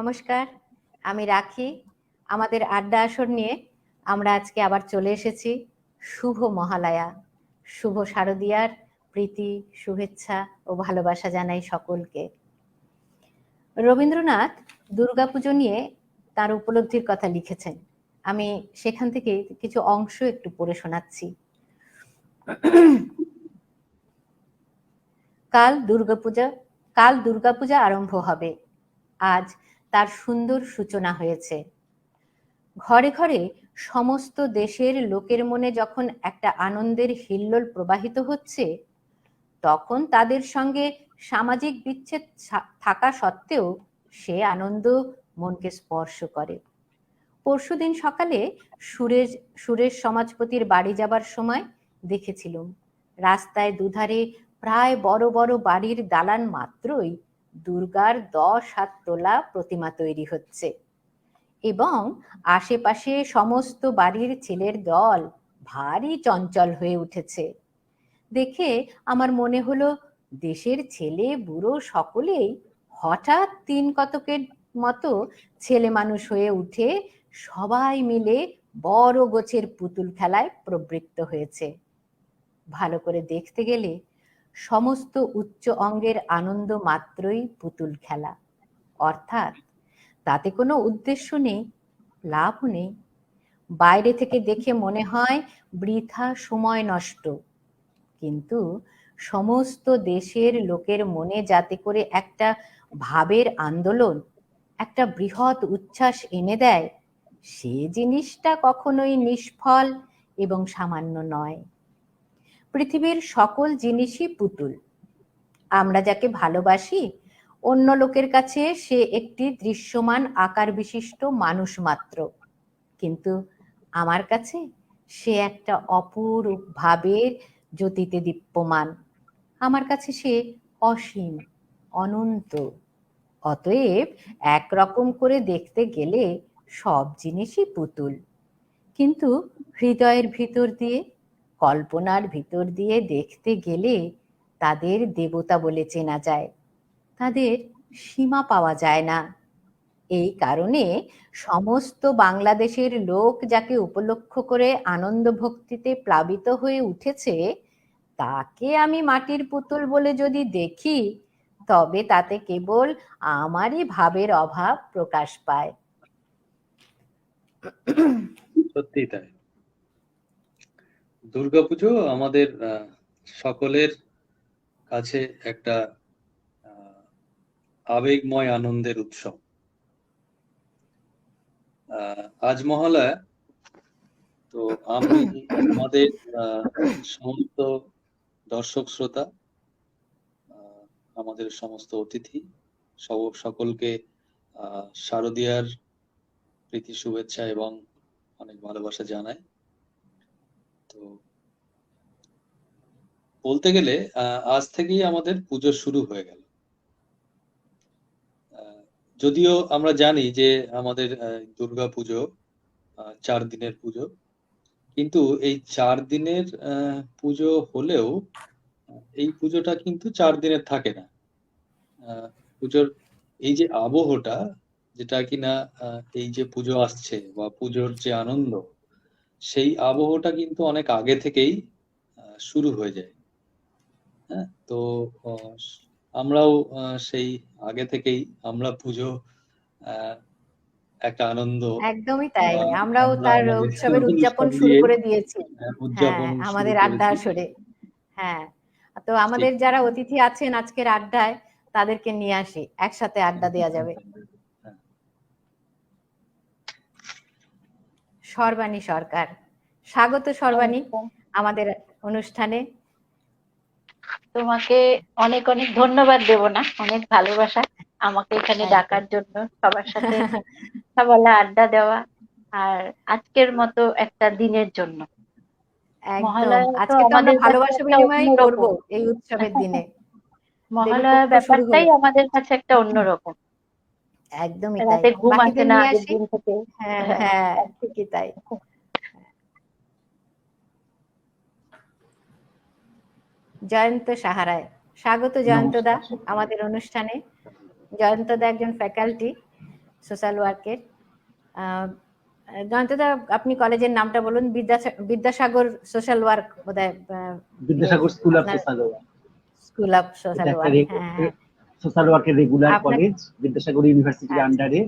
নমস্কার, আমি রাখি। আমাদের আড্ডা আসর নিয়ে আমরা আজকে আবার চলে এসেছি। শুভ মহালয়া, শুভ শারদীয়ার প্রীতি, শুভেচ্ছা ও ভালোবাসা জানাই সকলকে। রবীন্দ্রনাথ দুর্গাপুজো নিয়ে তার উপলব্ধির কথা লিখেছেন। আমি সেখান থেকে কিছু অংশ একটু পড়ে শোনাচ্ছি। কাল দুর্গাপূজা আরম্ভ হবে। আজ তার সুন্দর সূচনা হয়েছে। ঘরে ঘরে সমস্ত দেশের লোকের মনে যখন একটা আনন্দের হিল্লোল প্রবাহিত হচ্ছে, তখন তাদের সঙ্গে সামাজিক বিচ্ছেদ থাকা সত্ত্বেও সে আনন্দ মনকে স্পর্শ করে। পরশুদিন সকালে সুরেশ সমাজপতির বাড়ি যাবার সময় দেখেছিলাম, রাস্তায় দুধারে প্রায় বড় বড় বাড়ির দালান মাত্রই দুর্গার 10 হাত তোলা প্রতিমা তৈরি হচ্ছে এবং আশেপাশে সমস্ত বাড়ির ছেলের দল ভারী চঞ্চল হয়ে উঠেছে। দেখে আমার মনে হলো, দেশের ছেলে বুড়ো সকলেই হঠাৎ 3 কতকের মতো ছেলে মানুষ হয়ে উঠে সবাই মিলে বড় গোছের পুতুল খেলায় প্রবৃত্ত হয়েছে। ভালো করে দেখতে গেলে সমস্ত উচ্চ অঙ্গের আনন্দ মাত্রই পুতুল খেলা, অর্থাৎ তাতে কোনো উদ্দেশ্য নেই, লাভও নেই। বাইরে থেকে দেখে মনে হয় বৃথা সময় নষ্ট, কিন্তু সমস্ত দেশের লোকের মনে যাতে করে একটা ভাবের আন্দোলন, একটা বৃহৎ উচ্ছ্বাস এনে দেয়, সে জিনিসটা কখনোই নিষ্ফল এবং সামান্য নয়। পৃথিবীর সকল জিনিসই পুতুল। আমরা যাকে ভালোবাসি, অন্য লোকের কাছে সে একটি দৃশ্যমান আকার বিশিষ্ট মানুষ মাত্র, কিন্তু আমার কাছে সে একটা অপরূপ ভাবের জ্যোতিতে দীপ্যমান। আমার কাছে সে অসীম, অনন্ত। অতএব একরকম করে দেখতে গেলে সব জিনিসই পুতুল, কিন্তু হৃদয়ের ভিতর দিয়ে, কল্পনার ভিতর দিয়ে দেখতে গেলে তাদের দেবতা বলে চেনা যায়, তাদের সীমা পাওয়া যায় না। এই কারণে সমস্ত বাংলাদেশের লোক যাকে উপলক্ষ করে আনন্দ ভক্তিতে প্লাবিত হয়ে উঠেছে, তাকে আমি মাটির পুতুল বলে যদি দেখি, তবে তাতে কেবল আমারই ভাবের অভাব প্রকাশ পায়। সত্যি তাই। দুর্গাপুজো আমাদের সকলের কাছে একটা আবেগময় আনন্দের উৎসব। আজ মহালয়া, তো আমি আমাদের সমস্ত দর্শক শ্রোতা, আমাদের সমস্ত অতিথি সকলকে শারদীয়ার প্রীতি, শুভেচ্ছা এবং অনেক ভালোবাসা জানাই। তো বলতে গেলে আজ থেকেই আমাদের পুজো শুরু হয়ে গেল। যদিও আমরা জানি যে আমাদের দুর্গা পুজো 4 দিনের পুজো, কিন্তু এই 4 দিনের পুজো হলেও এই পুজোটা কিন্তু 4 দিনের থাকে না। পুজোর এই যে আবহটা, যেটা কিনা এই যে পুজো আসছে বা পুজোর যে আনন্দ, সেই আবহটা কিন্তু অনেক আগে থেকেই শুরু হয়ে যায়। হ্যাঁ, তো আমরাও সেই আগে থেকেই আমরা পুজো একটা আনন্দ, একদমই তাই, আমরাও তার উৎসবের উদযাপন শুরু করে দিয়েছি। হ্যাঁ, আমাদের আড্ডা আসরে। হ্যাঁ, তো আমাদের যারা অতিথি আছেন আজকের আড্ডায়, তাদেরকে নিয়ে আসি, একসাথে আড্ডা দেওয়া যাবে। সর্বাণী সরকার, স্বাগত সর্বাণী আমাদের অনুষ্ঠানে। তোমাকে অনেক অনেক ধন্যবাদ দেব না, অনেক ভালোবাসা আমাকে এখানে ডাকার জন্য, সবার সাথে সকালে আড্ডা দেওয়া, আর আজকের মতো একটা দিনের জন্য। একদম, আজকে তো আমরা ভালোবাসা বিনিময় করব এই উৎসবের দিনে। মহালয়া ব্যাপারটাই আমাদের কাছে একটা অন্যরকম। একদমই তাই। রাতে ঘুম আসে না আগের দিন থেকে। হ্যাঁ হ্যাঁ, ঠিকই তাই। জয়ন্ত সাহারায়, স্বাগত জয়ন্ত দা আমাদের অনুষ্ঠানে। জয়ন্ত দা একজন ফ্যাকাল্টি, সোশ্যাল ওয়ার্কের। জয়ন্তদা, আপনি কলেজের নামটা বলুন। বিদ্যাসাগর সোশ্যাল ওয়ার্ক বোধহয়। Vidyasagar school of social work. School of social এটা ওয়ার্ক, একটা হ্যাঁ। সোশ্যাল ওয়ার্কের রেগুলার আপনার- কলেজ, বিদ্যাসাগর ইউনিভার্সিটির আচ্ছা। আন্ডারে।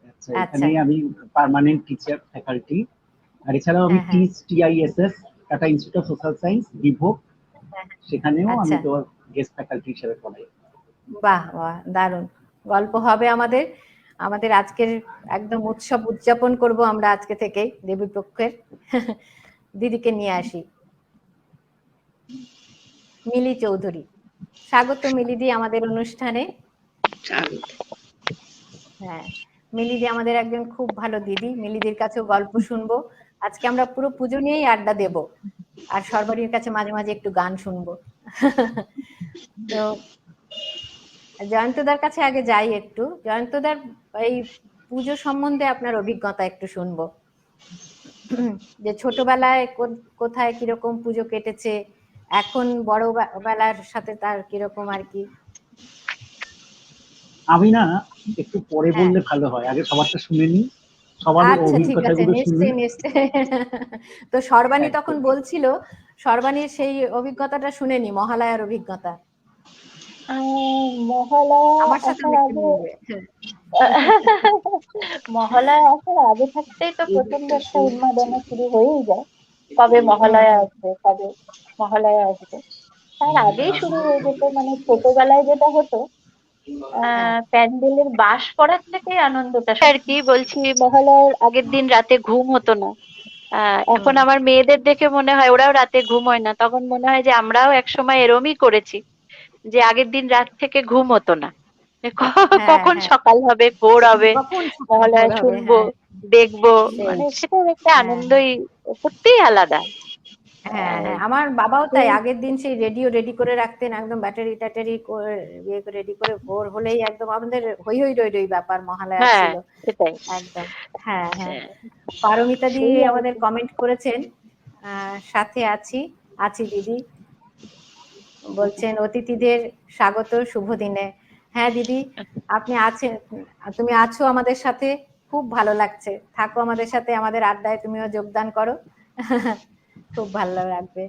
আচ্ছা, আচ্ছা। এখানে আমি পার্মানেন্ট টিচার, ফ্যাকাল্টি। আর এছাড়াও আমি হ্যাঁ, হ্যাঁ। TISS, Tata institute of social science, বিভোগ, সেখানেও আমি আচ্ছা। তো গেস্ট ফ্যাকাল্টি হিসেবে পড়াই। বাহ বাহ, দারুণ গল্প হবে আমাদের। আমাদের আজকের একদম উৎসব উদযাপন করব আমরা আজকে থেকেই দেবীপক্ষের। দিদিকে নিয়ে আসি, মিলি চৌধুরী। স্বাগত মিলিদি আমাদের অনুষ্ঠানে। হ্যাঁ, মিলিদি আমাদের একজন খুব ভালো দিদি। মিলিদির কাছেও গল্প শুনবো। আজকে আমরা পুরো পুজো নিয়েই আড্ডা দেব, আর সর্বাণীর কাছে মাঝে মাঝে একটু গান শুনবো। তো জয়ন্তদার কাছে আগে যাই একটু। জয়ন্তদার এই পুজো সম্বন্ধে আপনার অভিজ্ঞতা একটু শুনবো, যে ছোটবেলায় কোথায় কিরকম পুজো কেটেছে, এখন বড় বেলার সাথে তার কিরকম আর কি। আমি না একটু পরে বললে ভালো হয়, আগে সবারটা শুনে নি, সবার আচ্ছা, ঠিক আছে, অভিজ্ঞতাগুলো শুনি। নিশ্চয়ই নিশ্চয়ই। তো সর্বাণী তখন বলছিল, সর্বাণীর সেই অভিজ্ঞতাটা শুনেনি, মহালয়ার অভিজ্ঞতা। মহালয়া আমার সাথে আসার অনেকটা আগে মিলবে। মহালয়া আসার আগে থাকতেই তো প্রচন্ড একটা উন্মাদনা শুরু হয়েই যায়, কবে মহালয়া আসবে, কবে মহালয়া আসবে। তার আগেই শুরু হয়ে যেত। মানে ছোটবেলায় যেটা হতো, প্যান্ডেলের বাঁশ পড়ার থেকে আনন্দটা আর কি। বলছি, মহালয়ার আগের দিন রাতে ঘুম হতো না। এখন আমার মেয়েদের দেখে মনে হয় ওরাও রাতে ঘুম হয় না। তখন মনে হয় যে আমরাও একসময় এরমই করেছি, যে আগের দিন রাত থেকে ঘুম হতো না। কখন সকাল হবে, ভোর হবে, মহালয়া শুনবো, দেখবো, মানে সেটাও একটা আনন্দই সত্যিই আলাদা। হ্যাঁ হ্যাঁ, আমার বাবাও তাই। আগের দিন সেই রেডিও রেডি করে রাখতেন, একদম ব্যাটারি ট্যাটারি রেডি করে ভোর হলেই একদম আমাদের হই হই রই রই ব্যাপার মহালয়া ছিল সেটাই একদম। হ্যাঁ হ্যাঁ, পারমিতা দি আমাদের কমেন্ট করেছেন, সাথে আছি দিদি, বলছেন অতিথিদের স্বাগত শুভ দিনে। হ্যাঁ দিদি, আপনি আছেন, তুমি আছো আমাদের সাথে, খুব ভালো লাগছে। থাকো আমাদের সাথে, আমাদের আড্ডায় তুমিও যোগদান করো, খুব ভালো লাগবে।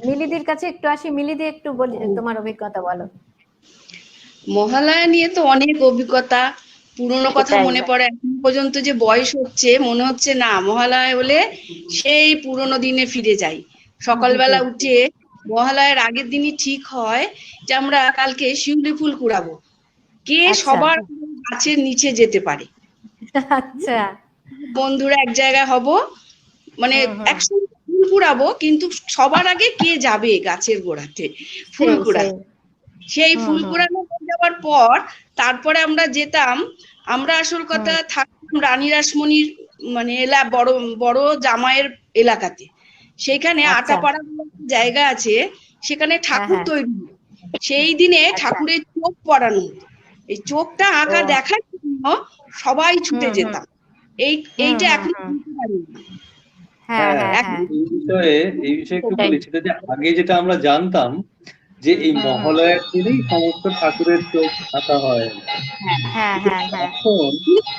মিলিদির কাছে একটু আসি। মিলিদি, একটু বলি, তোমার অভিজ্ঞতা বলো। মহালয়া নিয়ে তো অনেক অভিজ্ঞতা, পুরনো কথা মনে পড়ে। এখন পর্যন্ত যে বয়স হচ্ছে, মনে হচ্ছে না মহালয়া হলে সেই পুরনো দিনে ফিরে যাই। সকালবেলা উঠে মহালয়ার আগের দিনই ঠিক হয় যে আমরা কালকে শিউলি ফুল কুড়াবো, কে সবার গাছের নিচে যেতে পারে। আচ্ছা, বন্ধুরা এক জায়গায় হব, মানে একসঙ্গে ফুল কুড়াবো, কিন্তু সবার আগে কে যাবে গাছের গোড়াতে ফুল কুড়াতে। সেই ফুল কুড়ানো হয়ে যাওয়ার পর তারপরে আমরা যেতাম, আমরা আসল কথা থাকতাম রানী রাসমণির মানে বড় বড় জামাইয়ের এলাকাতে। সেখানে আটাপাড়া জায়গা আছে, সেখানে ঠাকুর তৈরি। সেই দিনে ঠাকুরের চোখ পড়ানো হতো। এই চোখটা আঁকা দেখার জন্য সবাই ছুটে যেতাম। এইটা এখন এই বিষয়ে একটু বলি। সেটা যে আগে যেটা আমরা জানতাম যে এই মহালয়ার দিনেই সমস্ত ঠাকুরের চোখ আঁকা হয়।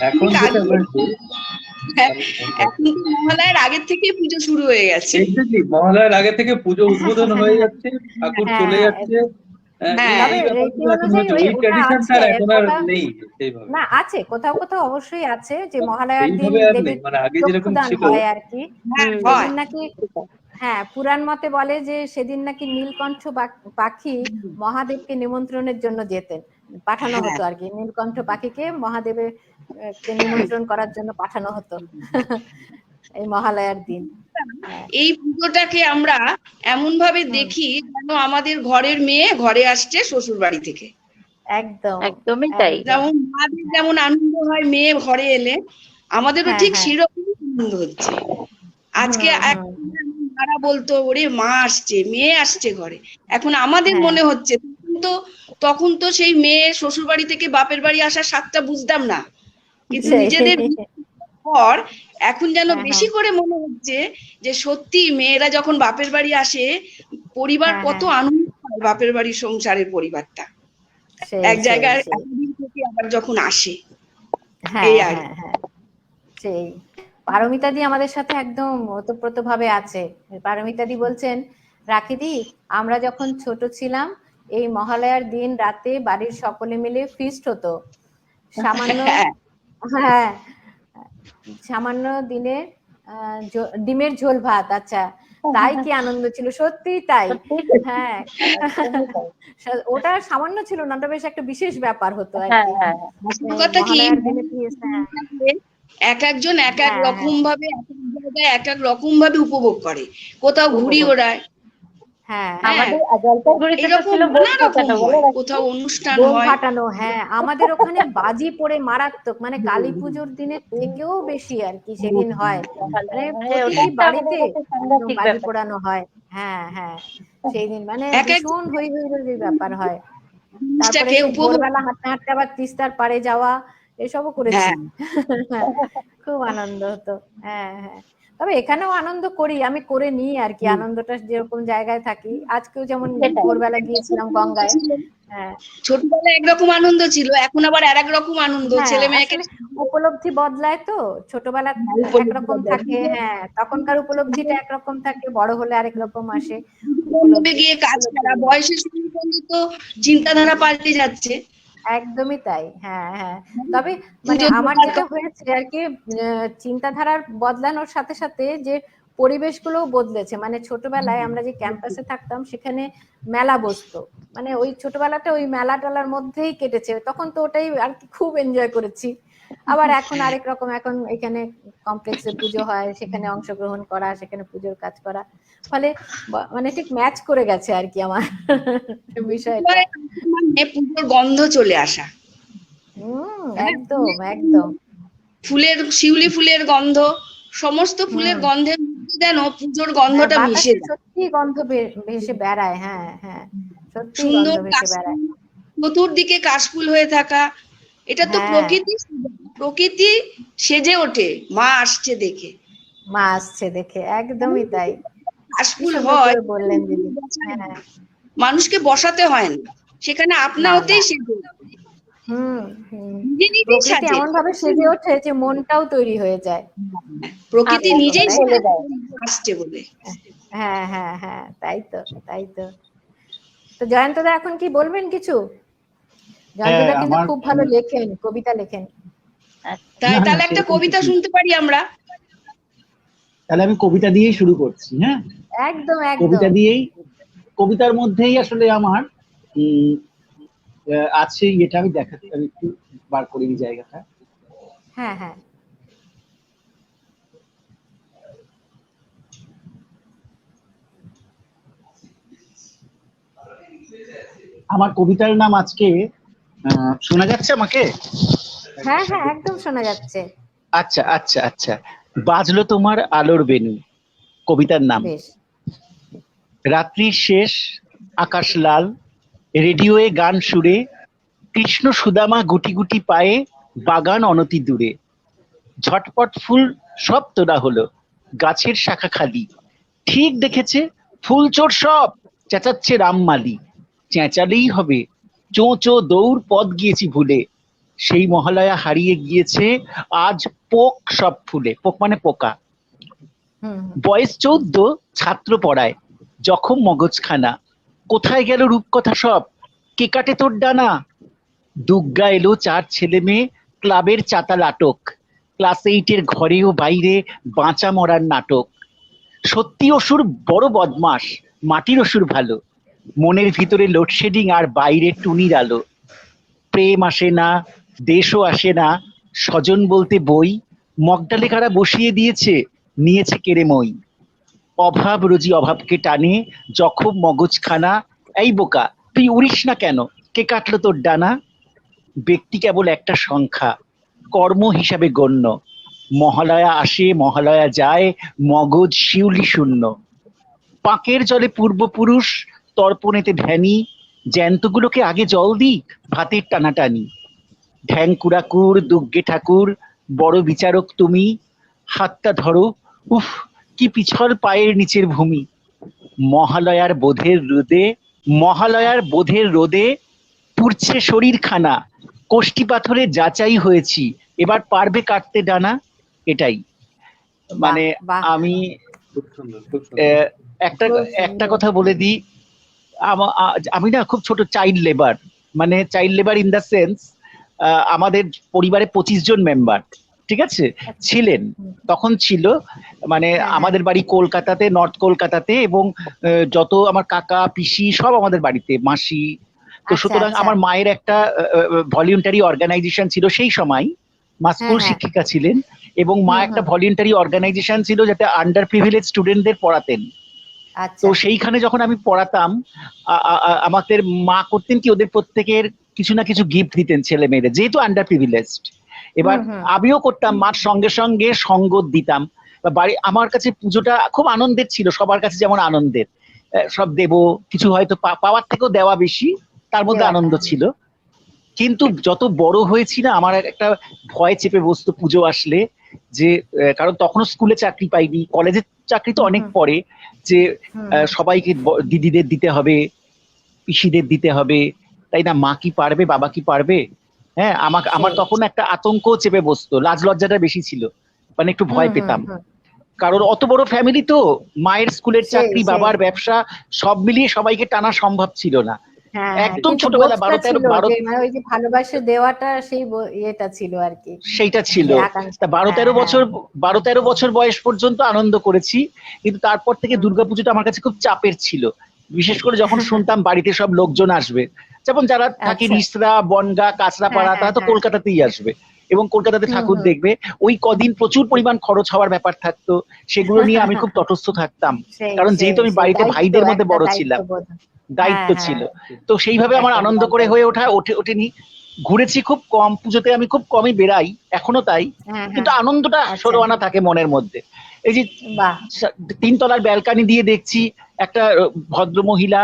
এখন যেটা হয়েছে, এখন মহালয়ার আগের থেকে পুজো শুরু হয়ে গেছে। মহালয়ার আগে থেকে পুজো উদ্বোধন হয়ে যাচ্ছে, ঠাকুর চলে যাচ্ছে। না, আছে কোথাও কোথাও অবশ্যই আছে যে মহালয়ার দিন দেবীর চক্ষুদান হয় আর কি। নাকি হ্যাঁ, পুরাণ মতে বলে যে সেদিন নাকি নীলকণ্ঠ পাখি মহাদেবকে নিমন্ত্রণের জন্য যেতেন, পাঠানো হতো আর কি। নীলকণ্ঠ পাখিকে মহাদেবের নিমন্ত্রণ করার জন্য পাঠানো হতো এই মহালয়ার দিন। এই পুজোটাকে আমরা এমন ভাবে দেখি যেন আমাদের ঘরের মেয়ে ঘরে আসছে শ্বশুর বাড়ি থেকে। একদমই তাই। যেমন মাদের যেমন আনন্দ হয় মেয়ে ঘরে এলে, আমাদেরও ঠিক সেরকম আনন্দ হচ্ছে। আজকে তারা বলতো ওরে মা আসছে, মেয়ে আসছে ঘরে। এখন আমাদের মনে হচ্ছে, তখন তো সেই মেয়ে শ্বশুর বাড়ি থেকে বাপের বাড়ি আসার স্বাদটা বুঝতাম না, কিন্তু নিজেদের পর এখন যেন বেশি করে মনে হচ্ছে যে সত্যি মেয়েরা যখন বাপের বাড়ি আসে, পরিবার কত আনন্দ পায়, বাপের বাড়ির সংসারের পরিবারটা। সেই এক সেই জায়গায় সেই এতদিন থেকে আবার যখন আসে হ্যাঁ এই আর হ্যাঁ হ্যাঁ সেই পারমিতাদি আমাদের সাথে একদম ওতপ্রোতভাবে আছে। পারমিতাদি বলছেন, রাখিদি, আমরা যখন ছোট ছিলাম এই মহালয়ার দিন রাতে বাড়ির সকলে মিলে ফিস্ট হতো। সামান্য, হ্যাঁ হ্যাঁ, সামান্য দিনে ডিমের ঝোল ভাত। আচ্ছা, তাই কি আনন্দ ছিল, সত্যি তাই। সত্যি তো, হ্যাঁ, একদমই তাই। ওটা সামান্য ছিল না, ওটা বেশ একটা বিশেষ ব্যাপার হতো আর হ্যাঁ কি। হ্যাঁ আসল এই কথা কি, মহালয়ার দিনে feast, হ্যাঁ এক একজন এক এক হ্যাঁ রকম ভাবে এক এক জায়গায় এক এক রকম ভাবে উপভোগ করে, কোথাও ঘুড়ি উপভোগ, ওড়ায়, হ্যাঁ হ্যাঁ আমাদের জলপাইগুড়িতে তো এইরকম ছিল বোম নানা রকম ফাটানো, বলে হয়, রাখি। কোথাও অনুষ্ঠান বোম হয়। ফাটানো, হ্যাঁ আমাদের ওখানে বাজি পড়ে মারাত্মক, মানে কালী পুজোর দিনের থেকেও বেশি আর কি সেদিন হয়। ভালো, মানে মানে ওটা প্রতিটি একটা আমাদের বাড়িতে কাছে একদম সাংঘাতিক বাজি ব্যাপার। পোড়ানো হয়। হ্যাঁ হ্যাঁ, সেই দিন মানে এক এক ভীষণ হই হই হই ব্যাপার হয়। তারপরে জিনিসটাকে সেই উপভোগ, ভোরবেলা হাঁটতে হাঁটতে আবার তিস্তার পাড়ে যাওয়া, এসবও করেছি। হ্যাঁ খুব আনন্দ হতো। হ্যাঁ হ্যাঁ, তবে এখানেও আনন্দ করি, আমি করে নিই আর কি, আনন্দটা যেরকম জায়গায় থাকি। আজকেও যেমন সেটাই। ভোরবেলা গিয়েছিলাম গঙ্গায়। হ্যাঁ ছোটবেলায় একরকম আনন্দ ছিল, এখন আবার আর এক রকম আনন্দ, হ্যাঁ, ছেলে মেয়েকে আসলে উপলব্ধি বদলায় তো, ছোটবেলা একরকম থাকে, হ্যাঁ তখনকার উপলব্ধিটা একরকম থাকে, বড় হলে আরেক রকম আসে উপলব্ধি। গিয়ে কাজ করা, উপলব্ধিগুলো বয়সের সঙ্গে সঙ্গে তো চিন্তাধারা পাল্টে যাচ্ছে। একদমই তাই। হ্যাঁ হ্যাঁ, তবে মানে পুজো আমার দেওয়ার যেটা হয়েছে আর কি, চিন্তাধারার বদলানোর সাথে সাথে যে পরিবেশগুলোও বদলেছে। মানে ছোটবেলায় আমরা যে ক্যাম্পাসে থাকতাম সেখানে মেলা বসতো, মানে ওই ছোটবেলাটা ওই মেলা টেলার মধ্যেই কেটেছে, তখন তো ওটাই আর কি খুব এনজয় করেছি। আবার এখন আরেক রকম, এখন এখানে কমপ্লেক্সে পুজো হয়, সেখানে অংশগ্রহণ করা, সেখানে পুজোর কাজ করা, ফলে মানে ঠিক ম্যাচ করে গেছে আর কি আমার বিষয়টা। মানে পুজোর গন্ধ চলে আসা, একদম একদম। ফুলের, শিউলি ফুলের গন্ধ, সমস্ত ফুলের হুম, গন্ধের মধ্যে যেন পুজোর হ্যাঁ গন্ধটা মিশে বাতাসে যায়। সত্যি গন্ধ ভেসে বেড়ায়। হ্যাঁ হ্যাঁ, সত্যি গন্ধ সুন্দর ভেসে বেড়ায়। কাশফুল, চতুর্দিকে কাশফুল হয়ে থাকা, এটা তো হ্যাঁ, প্রকৃতি, প্রকৃতি সেজে ওঠে মা আসছে দেখে। মা আসছে দেখে, একদমই তাই। কি কাশফুল সুন্দর হয়, করে বললেন দিদি। হ্যাঁ, মানুষকে বসাতে হয় না, সেখানে আপনা না না, হতেই সেজে হুম হুম, নিজে নিজেই প্রকৃতি সাজে, এমন ভাবে সেজে ওঠে যে মনটাও তৈরি হয়ে যায়। প্রকৃতি একদম, নিজেই তাই বলে না? দেয়। আসছে বলে। হ্যাঁ হ্যাঁ হ্যাঁ, তাই তো, তাই তো। তো জয়ন্তদা এখন কি বলবেন কিছু? হ্যাঁ জয়ন্তদা কিন্তু আমার খুব ভালো লেখেন, কবিতা লেখেন। তাই না না তাহলে একটা সেরকম কবিতা কিছু, শুনতে পারি আমরা? তাহলে আমি কবিতা দিয়েই শুরু করছি। হ্যাঁ, একদম কবিতা একদম। দিয়েই, কবিতার মধ্যেই আসলে আমার উম, আছে, এটা আমি দেখাতে, আমি একটু বার করে এই জায়গাটা। হ্যাঁ হ্যাঁ, আমার কবিতার নাম আজকে, শোনা যাচ্ছে আমাকে? হ্যাঁ হ্যাঁ, একদম শোনা যাচ্ছে। আচ্ছা আচ্ছা আচ্ছা, বাজলো তোমার আলোর বেনু, কবিতার নাম। বেশ। রাত্রির শেষ, আকাশ লাল, রেডিওয়ে গান সুরে, কৃষ্ণ সুদামা গুটি গুটি পায়ে, বাগান অনতি দূরে, ঝটপট ফুল সব তোলা হলো, গাছের শাখা খালি, ঠিক দেখেছে ফুল চোর সব, চেঁচাচ্ছে রামমালি, চেঁচালেই হবে, চোঁ চোঁ দৌড়, পথ গিয়েছি ভুলে, সেই মহালয়া হারিয়ে গিয়েছে, আজ পোক সব ফুলে, পোক মানে পোকা। হুম হুম, বয়স 14, ছাত্র পড়ায়, জখম মগজখানা, কোথায় গেল রূপকথা সব, কে কাটে তোর ডানা, দুগ্গা এলো 4 ছেলে মেয়ে, ক্লাবের চাতাল আটক, ক্লাস 8-এর ঘরে ও বাইরে বাঁচা মরার নাটক, সত্যি অসুর বড় বদমাস, মাটির অসুর ভালো, মনের ভিতরে লোডশেডিং আর বাইরে টুনির আলো, প্রেম আসে না, দেশও আসে না, স্বজন বলতে বই, মগডালে কারা বসিয়ে দিয়েছে, নিয়েছে কেড়ে মই, অভাব রোজি অভাবকে টানে, জখম মগজখানা, এই বোকা তুই উড়িস না কেন, কে কাটলো তোর ডানা, ব্যক্তি কেবল একটা সংখ্যা, কর্ম হিসাবে গণ্য, মহালয়া আসে মহালয়া যায়, মগজ শিউলি শূন্য, পাঁকের জলে পূর্বপুরুষ, তর্পণেতে ধ্যানী, জ্যান্তগুলোকে আগে জল দিক, ভাতের টানাটানি, ঢ্যাং কুড়াকুর দুগ্গে ঠাকুর, বড় বিচারক তুমি, হাতটা ধরো, উফ কি পিছল পায়ের নিচের ভূমি, মহালয়ার বোধের রোদে, মহালয়ার বোধের রোদে, পুড়ছে শরীর খানা, কোষ্ঠী পাথরে যাচাই হয়েছি, এবার পারবে কাটতে ডানা। এটাই বাহ মানে বাহ আমি খুব সুন্দর, খুব সুন্দর। একটা খুব একটা সুন্দর। কথা বলে দিই, আমি না খুব ছোট চাইল্ড লেবার, মানে child labour in the sense আমাদের পরিবারে 25 জন মেম্বার, ঠিক আছে, আচ্ছা। ছিলেন, হুম, তখন ছিল, মানে হ্যাঁ হ্যাঁ আমাদের বাড়ি কলকাতাতে, নর্থ কলকাতাতে, এবং যত আমার কাকা পিসি সব আমাদের বাড়িতে, মাসি। তো আচ্ছা সুতরাং আচ্ছা আমার মায়ের একটা ভলিউন্টারি অর্গানাইজেশন ছিল সেই সময়, মা হ্যাঁ স্কুল হ্যাঁ শিক্ষিকা ছিলেন, এবং মা হুম একটা হুম ভলিউন্টারি অর্গানাইজেশন ছিল যাতে আন্ডার প্রিভিলেজ স্টুডেন্টদের পড়াতেন। তো আচ্ছা সেইখানে যখন আমি পড়াতাম, আমাদের মা করতেন কি, ওদের প্রত্যেকের কিছু না কিছু গিফট দিতেন ছেলে মেয়েদের, যেহেতু আন্ডার প্রিভিলেজড। এবার হুম হুম আমিও করতাম, মার সঙ্গে সঙ্গে সঙ্গ দিতাম। বা বাড়ি, আমার কাছে পুজোটা খুব আনন্দের ছিল, সবার কাছে যেমন আনন্দের, সব দেব কিছু, হয়তো পাওয়ার থেকেও দেওয়া বেশি, তার মধ্যে দেওয়াটা আনন্দ ছিল। কিন্তু যত বড় হয়েছি না, আমার একটা ভয় চেপে বসতো পুজো আসলে, যে কারণ তখনও স্কুলে চাকরি পাইনি, কলেজের চাকরি তো হুম অনেক হুম পরে, যে হুম হুম সবাইকে দিদিদের দিতে হবে, পিসিদের দিতে হবে, তাই না, মা কি পারবে, বাবা কি পারবে। হ্যাঁ, আমার সেই তখন একটা আতঙ্ক চেপে বসতো, লাজ লজ্জাটা বেশি ছিল, মানে একটু হুম ভয় হুম পেতাম। হুম কারণ অত বড় ফ্যামিলি তো, মায়ের স্কুলের সেই চাকরি, সেই বাবার ব্যবসা, সব মিলিয়ে সবাইকে টানা সম্ভব ছিল না। হ্যাঁ হ্যাঁ একদম কিন্তু ছোটবেলা, বোধটা 12-13, ছিল 12, যে মানে ওই যে ভালোবাসা দেওয়াটা সেই ইয়েটা ছিল আর কি, সেইটা ছিল। যে তা আকাঙ্ক্ষা। বারো হ্যাঁ তেরো হ্যাঁ বছর 12-13 বছর বয়স পর্যন্ত আনন্দ করেছি, কিন্তু তারপর থেকে হুম দুর্গাপুজোটা আমার কাছে খুব চাপের ছিল। বিশেষ করে যখন শুনতাম বাড়িতে সব লোকজন আসবে, যেমন যারা থাকে আচ্ছা রিসরা, বনগা, হ্যাঁ কাঁচরাপাড়া, হ্যাঁ তারা তো হ্যাঁ কলকাতাতেই আসবে, এবং কলকাতাতে হুম ঠাকুর হুম দেখবে। ওই কদিন প্রচুর পরিমাণ খরচ হওয়ার ব্যাপার থাকতো, সেগুলো নিয়ে আমি খুব তটস্থ থাকতাম, সেই কারণ সেই যেহেতু আমি সেই বাড়িতে দায়িত্ব, ভাইদের মধ্যে একটা বড় ছিলাম, দায়িত্ববোধ। হ্যাঁ দায়িত্ব হ্যাঁ ছিল। তো সেইভাবে আমার একটা আনন্দ বিরাট করে হয়ে দায়িত্ব। ওঠেনি। ঘুরেছি খুব কম, পুজোতে আমি খুব কমই বেরাই, এখনো তাই, হ্যাঁ কিন্তু হ্যাঁ আনন্দটা আচ্ছা ষোলো আনা থাকে মনের মধ্যে। এই যে বাহ 3 তলার ব্যালকানি দিয়ে দেখছি একটা ভদ্র মহিলা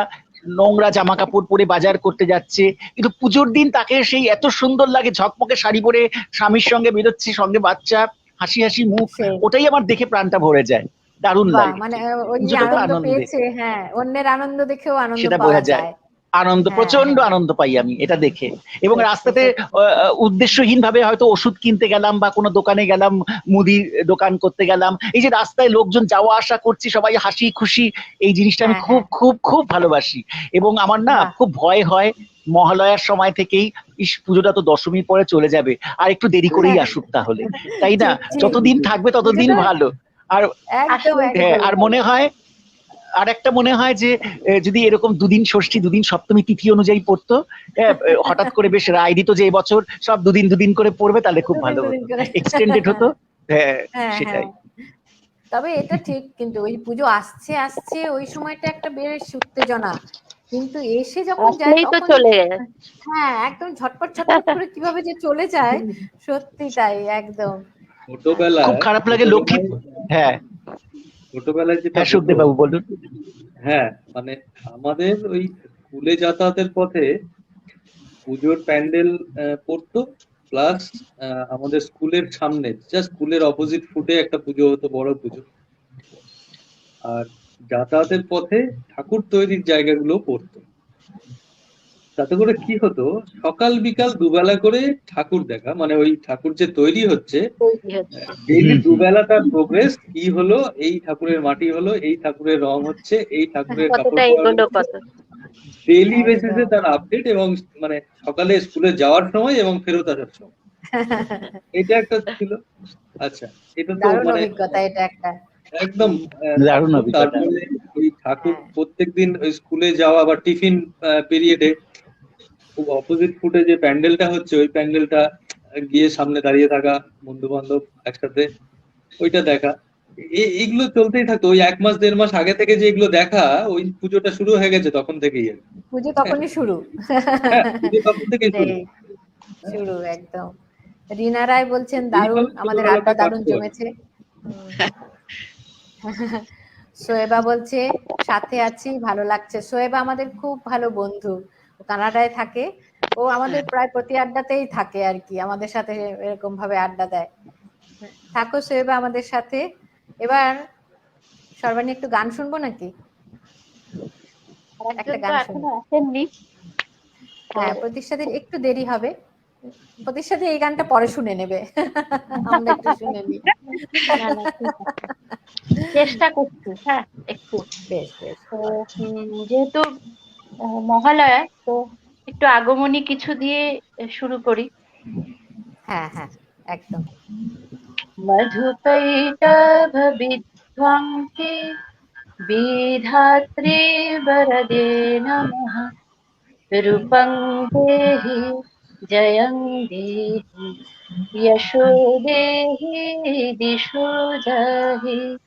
নোংরা জামা কাপড় পরে বাজার করতে যাচ্ছে, কিন্তু পুজোর দিন তাকে সেই এত সুন্দর লাগে, ঝকমকে শাড়ি পরে স্বামীর সঙ্গে বেরোচ্ছে, সঙ্গে বাচ্চা, হাসি হাসি মুখ, সেই ওটাই আমার দেখে প্রাণটা ভরে যায়, দারুণ বাহ লাগে। মানে ওই যে পুজোটা তো আনন্দ আনন্দে, পেয়েছে, হ্যাঁ অন্যের আনন্দ দেখেও আনন্দ সেটা পাওয়া বোঝা যায়, যায়। আনন্দ, হ্যাঁ প্রচন্ড হ্যাঁ আনন্দ পাই আমি এটা দেখে। এবং সত্যি রাস্তাতে সত্যি উদ্দেশ্যহীন ভাবে হয়তো ওষুধ কিনতে গেলাম, বা কোনো দোকানে গেলাম, মুদির দোকান করতে গেলাম, এই যে রাস্তায় লোকজন যাওয়া আসা করছি, সবাই হাসি খুশি, এই জিনিসটা আমি হ্যাঁ খুব হ্যাঁ খুব খুব ভালোবাসি। এবং আমার না বাহ খুব ভয় হয় মহালয়ার সময় থেকেই, ইস পুজোটা তো দশমীর পরে চলে যাবে, আর একটু দেরি করেই আসুক তাহলে, তাই না, ঠিক ঠিক যতদিন থাকবে ততদিন পুজোটা ভালো। আর একদম আসলেই তো হ্যাঁ, চলে আর যাবে। মনে হয়, আর একটা মনে হয় যে যদি এরকম দুদিন ষষ্ঠী, দুদিন সপ্তমী তিথি অনুযায়ী পড়তো, হঠাৎ করে বেশ রায় দিত যে এবছর সব দুদিন দুদিন করে পড়বে, তাহলে খুব দুদিন ভালো দুদিন হতো, করে এক্সটেন্ডেড হতো। হ্যাঁ, হ্যাঁ হ্যাঁ সেটাই। তবে এটা ঠিক, কিন্তু ওই পুজো আসছে আসছে ওই সময়টা একটা বেশ উত্তেজনা, কিন্তু এসে যখন যায় আসলেই তো তখন চলে গেছে। হ্যাঁ একদম ঝটপট ঝটপট করে কিভাবে যে চলে যায়, সত্যি তাই একদম। খুব ছোটবেলায় খারাপ লাগে লক্ষ্মী, ছোটবেলায় হ্যাঁ ছোটবেলায় যেটা হ্যাঁ, হতো, সুখদেব বাবু বলুন। হ্যাঁ মানে আমাদের ওই স্কুলে যাতায়াতের পথে পুজোর প্যান্ডেল পড়তো, প্লাস আমাদের স্কুলের সামনে, জাস্ট স্কুলের অপোজিট ফুটে একটা পুজো হতো, বড় পুজো। আর যাতায়াতের পথে ঠাকুর তৈরির জায়গাগুলো পড়তো। তাতে করে কি হতো, সকাল বিকাল দুবেলা করে ঠাকুর দেখা, মানে ওই ঠাকুর যে তৈরি হচ্ছে, তৈরি হচ্ছে। ডেইলি হুম হুম, দুবেলা তার প্রোগ্রেস কি হলো, এই ঠাকুরের মাটি হলো, এই ঠাকুরের রং হচ্ছে, এই ঠাকুরের কাপড় কতটা পরানো এগোলো হচ্ছে, কত। ডেইলি বেসিসে একদম তার আপডেট, এবং মানে সকালে স্কুলে যাওয়ার সময় এবং ফেরত আসার সময়, এটা একটা ছিল। আচ্ছা, এটা তো দারুণ মানে অভিজ্ঞতা এটা একটা। একদম দারুণ থাকতো। অভিজ্ঞতা। তারপরে ওই ঠাকুর হ্যাঁ প্রত্যেকদিন ওই স্কুলে যাওয়া বা টিফিন পিরিয়ডে খুব অপোজিট ফুটে যে প্যান্ডেলটা হচ্ছে, ওই প্যান্ডেলটা গিয়ে সামনে দাঁড়িয়ে থাকা, বন্ধু বান্ধব একসাথে ওইটা দেখা, এইগুলো চলতেই থাকতো। ওই 1 মাস 1.5 মাস আগে থেকে যে এগুলো দেখা, ওই পুজোটা শুরু হয়ে গেছে তখন থেকেই আর কি। পুজো হ্যাঁ, তখনই শুরু পুজো তখন থেকেই শুরু। সেই শুরু একদম। রিনা রায় বলছেন দারুণ, এইভাবে আমাদের ছোটবেলাটা আড্ডা দারুণ কাটতো আর কি। জমেছে। হুম। সোয়েবা বলছে সাথে আছি, ভালো লাগছে। সোয়েবা আমাদের খুব ভালো বন্ধু, ও কানাডায় থাকে, ও আমাদের প্রায় প্রতি আড্ডাতেই থাকে আর কি, আমাদের সাথে এরকম ভাবে আড্ডা দেয়। থাকো সোয়েবা আমাদের সাথে। এবার সর্বাণী একটু গান শুনবো নাকি? একটা একজন তো গান শুনি। এখনো আসেননি। হ্যাঁ, প্রতিষ্ঠাদের একটু দেরি হবে। প্রতিষ্ঠাদি এই গানটা পরে শুনে নেবে। আমরা একটু শুনে নিই। না না, ঠিক আছে, চেষ্টা করছি। হ্যাঁ, একটু। বেশ বেশ। তো যেহেতু মহালয়া, তো একটু আগমনী কিছু দিয়ে শুরু করি। হ্যাঁ হ্যাঁ, একদম। मधुकैटभ विध्वंसि विधात्रे वरदे नमः। रूपं देहि जयं देहि यशो देहि दिशो जहि।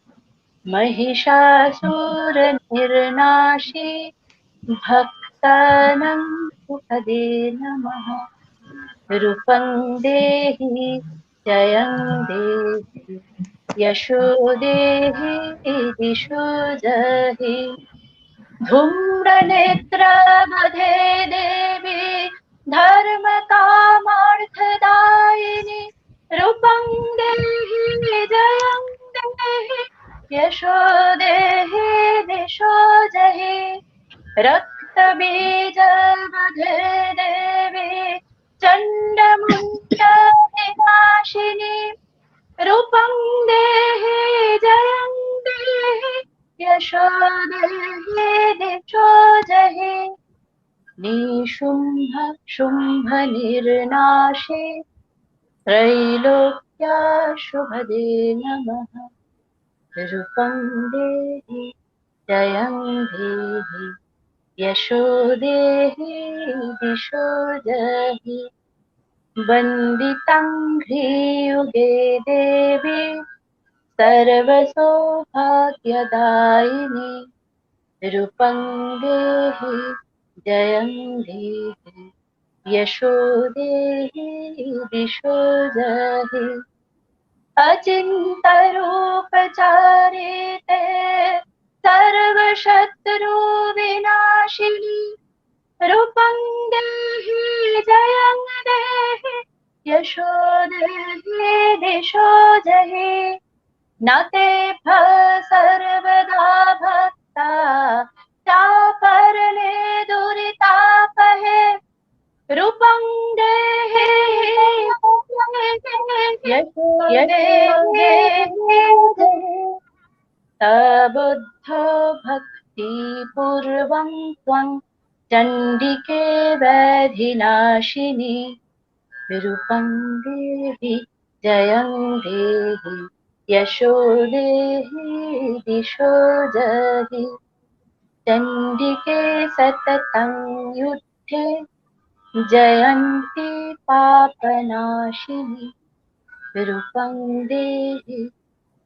महिषासुरनिर्नाशि भक्तानां सुखदे नमः। रूपं देहि जयं देहि यशो देहि दिशो जहि। धूम्रनेत्रबधे देवी धर्मकामार्थदायिनि। रूपं देहि जयं देहि यशो देहि दिशो जहि। रक्तबीजवधे देवी चण्डमुण्डविनाशिनि। रूपं देहि जयं देहि यशो देहि दिशो जहि। निशुम्भ शुम्भ निर्नाशे त्रैलोक्याशुभदे नमः। रूपं देहि जयं देहि यशो देहि दिशो जहि। वन्दितं ह्रियुगे देवी सर्वसौभाग्यदायिनी। रूपं देहि जयं देहि यशो देहि दिशो जहि। अचिन्तरूपचारिते सर्वशत्रुविनाशिनी। रूपं देहि जयं देहि यशो देहि दिशो जहि। न तेभ्यः सर्वदा भक्ता चापरणे दुरितापहे। रूपं देहि यशो देहि तबुद्धो भक्तिपूर्वं त्वं चण्डिके व्याधिनाशिनि। रूपं देहि जयं देहि यशो देहि दिशो जहि। चण्डिके सततं युद्धे जयन्ति पापनाशिनि। रूपं देहि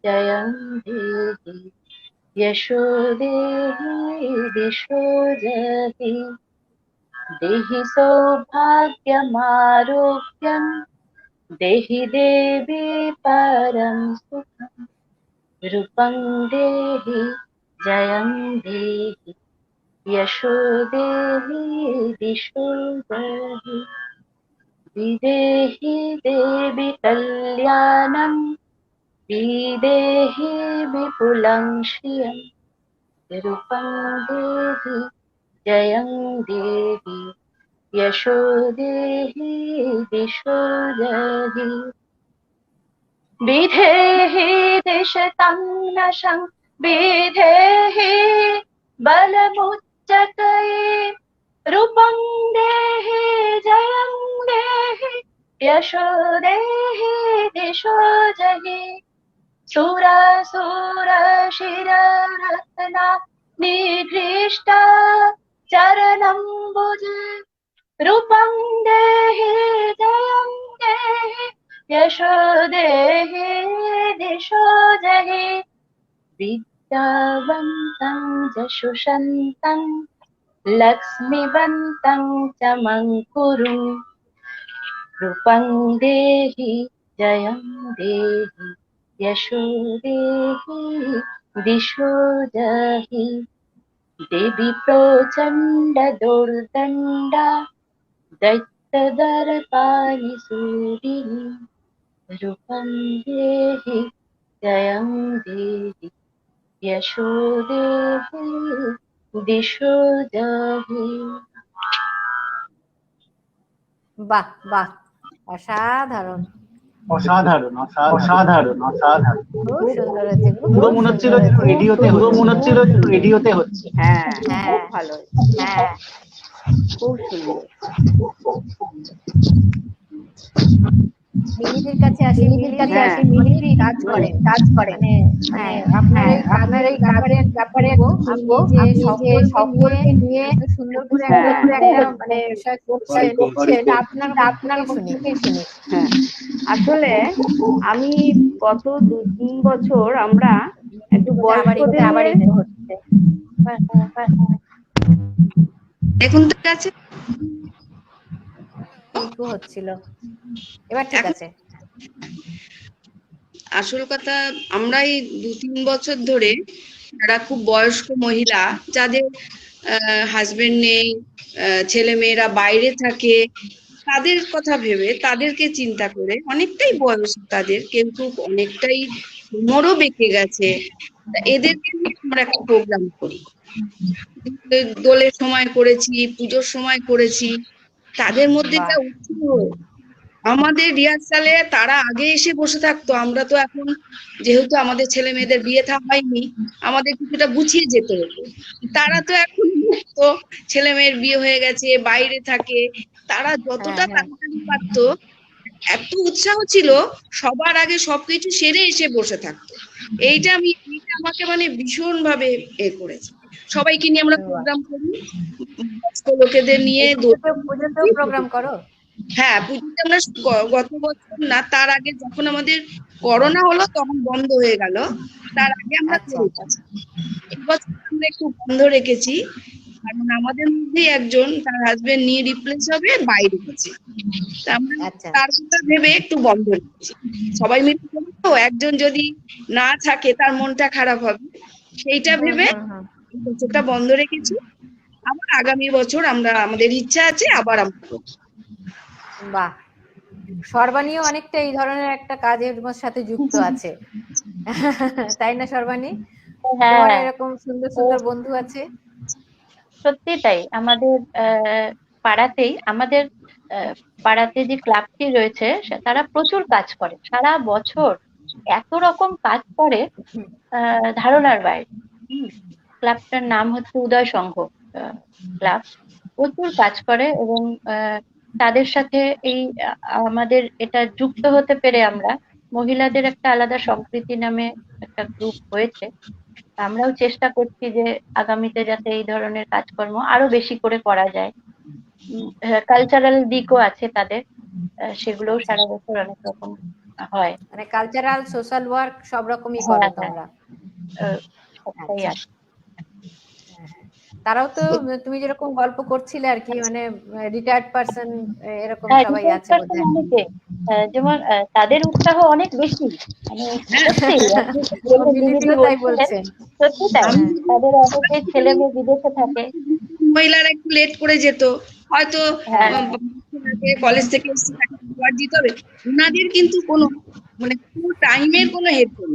जयं देहि यशो देहि दिशो जहि। देहि सौभाग्यमारोग्यं देहि देवी परं सुखम्। रूपं देहि जयं देहि यशो देहि दिशो जहि। विदेहि देवी कल्याणं विदेहि विपुलं श्रियम्। रूपं देहि जयं देहि यशो देहि दिशो जहि। विधेहि दिशतं नशं विधेहि बलमुच्चकये। रूपं देहि जयं देहि यशो देहि दिशो जहि। सुरसुरशिररत्ना निगृष्ट चरणम्बुज। रूपं देहि जयं देहि यशो देहि दिशो जहि। विद्यावन्तं जशुषन्तं लक्ष्मीवन्तं च मङ्कुरुम्। रूपं देहि जयं देहि यशो देहि दिशो जहि। देवी प्रचण्ड दुर्दण्डा दैत्यदर्पानिसूदिनी। रूपं देहि जयं देहि यशो देहि दिशो जहि। বাহ বাহ, অসাধারণ, অসাধারণ অসাধারণ অসাধারণ। খুব সুন্দর হয়েছে, পুরো মনে হচ্ছিল রেডিওতে হচ্ছে। হ্যাঁ, হ্যাঁ খুব ভালো, হ্যাঁ। খুব সুন্দর। মিনিদির কাছে আসি, হ্যাঁ। মিনিদি কাজ করেন মানে হ্যাঁ, আপনার এই কাজের ব্যাপারে শুনবো, আপনি যে সকলকে নিয়ে এত সুন্দর করে একটা মানে বিষয় করছেন, সেটা আপনার মুখ থেকে শুনি। হ্যাঁ, আসলে আমি গত 2-3 বছর আমরা একটু বয়স্কদের আবার নিয়ে একটু হচ্ছে, দেখুন তো আছে একটু হচ্ছিল, এবার ঠিক আছে। আসল কথা, আমরা এই 2-3 বছর ধরে যারা খুব বয়স্ক মহিলা, যাদের হাজবেন্ড নেই, ছেলে মেয়েরা বাইরে থাকে, তাদের কথা ভেবে, তাদেরকে চিন্তা করে, অনেকটাই বয়স তাদের, কিন্তু অনেকটাই উমরও বেঁকে গেছে, তা এদেরকে নিয়ে আমরা একটা প্রোগ্রাম করি। দোলের সময় করেছি, পুজোর সময় করেছি। তাদের মধ্যে যা উৎসাহ, আমাদের রিহার্সালে তারা আগে এসে বসে থাকতো। আমরা তো এখন যেহেতু আমাদের ছেলে মেয়েদের বিয়ে থা হয়নি, আমাদের কিছুটা গুছিয়ে যেতে হতো। তারা তো এখন তো ছেলে মেয়ের বিয়ে হয়ে গেছে, বাইরে থাকে, তারা যতটা তাড়াতাড়ি পারতো, এত উৎসাহ ছিল, সবার আগে সবকিছু সেরে এসে বসে থাকতো। এইটা আমাকে মানে ভীষণ ভাবে করেছে। সবাইকে নিয়ে আমরা প্রোগ্রাম করি, বয়স্ক লোকেদের নিয়ে পুজোতেও প্রোগ্রাম করো? হ্যাঁ, পুজোতে আমরা গত বছর না, তার আগে যখন আমাদের করোনা হলো তখন বন্ধ হয়ে গেল, তার আগে আমরা করেছি। এবছর আমরা একটু বন্ধ রেখেছি, কারণ আমাদের মধ্যে একজন, তার হাজবেন্ড নিয়ে রিপ্লেস হবে, বাইরে গেছে, তা আমরা তার কথা ভেবে একটু বন্ধ রেখেছি। সবাই মিলে তো একজন যদি না থাকে তার মনটা খারাপ হবে, সেইটা ভেবে বছরটা বন্ধ রেখেছি। আবার আগামী বছর আমাদের ইচ্ছা আছে আবার আমরা করব। বাহ, সর্বাণীও অনেকটা এই ধরনের একটা কাজের সাথে যুক্ত আছে, তাই না সর্বাণী? তোমার এরকম সুন্দর সুন্দর বন্ধু আছে? সত্যি তাই। আমাদের পাড়াতে যে ক্লাবটি রয়েছে, তারা প্রচুর কাজ করে, সারা বছর এত রকম কাজ করে, ধারণার বাইরে। ক্লাবটার নাম হচ্ছে উদয় সংঘ ক্লাব। প্রচুর কাজ করে, এবং তাদের সাথে এই আমাদের এটা যুক্ত হতে পেরে, আমরা মহিলাদের একটা আলাদা সম্প্রীতি নামে একটা গ্রুপ হয়েছে। আমরাও চেষ্টা করছি যে আগামীতে যাতে এই ধরনের কাজকর্ম আরো বেশি করে করা যায়। কালচারাল দিকও আছে তাদের, সেগুলোও সারা বছর অনেক রকম হয়, মানে কালচারাল, সোশ্যাল ওয়ার্ক সব রকমই করো তোমরা? সবটাই আছে। তারাও তো তুমি যেরকম গল্প করছিলে আর কি, মানে রিটায়ার্ড পারসন এরকম সবাই আছে বোধহয়। যেমন তাদের উৎসাহ অনেক বেশি, মানে সত্যি তাই বলছেন। সত্যি তাই, তাদের অনেকে ছেলে মেয়ে বিদেশে থাকে, মহিলারা একটু লেট করে যেত, হয়তো কলেজ থেকে দিতে হবে, ওনাদের কিন্তু কোনো মানে টাইমের কোনো হেরফের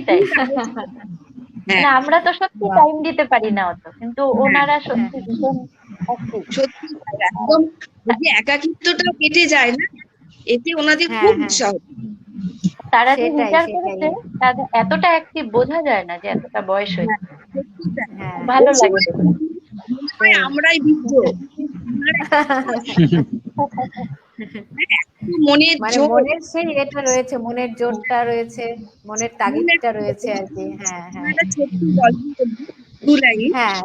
নেই। আমরা তো সত্যি টাইম দিতে পারি না অত, কিন্তু ওনারা সত্যি ভীষণ সত্যি একদম একাকিত্বটা কেটে যায় না, এতে ওনাদের খুব উৎসাহ। তারা যে বিচার করেছে, তাদের এতটা অ্যাক্টিভ, বোঝা যায় না যে এতটা বয়স হয়েছে। ভালো লাগে। আমরাই বিজ্ঞ, মনের সেই এটা রয়েছে, মনের জোরটা রয়েছে, মনের তাগিদটা রয়েছে আর কি। হ্যাঁ হ্যাঁ,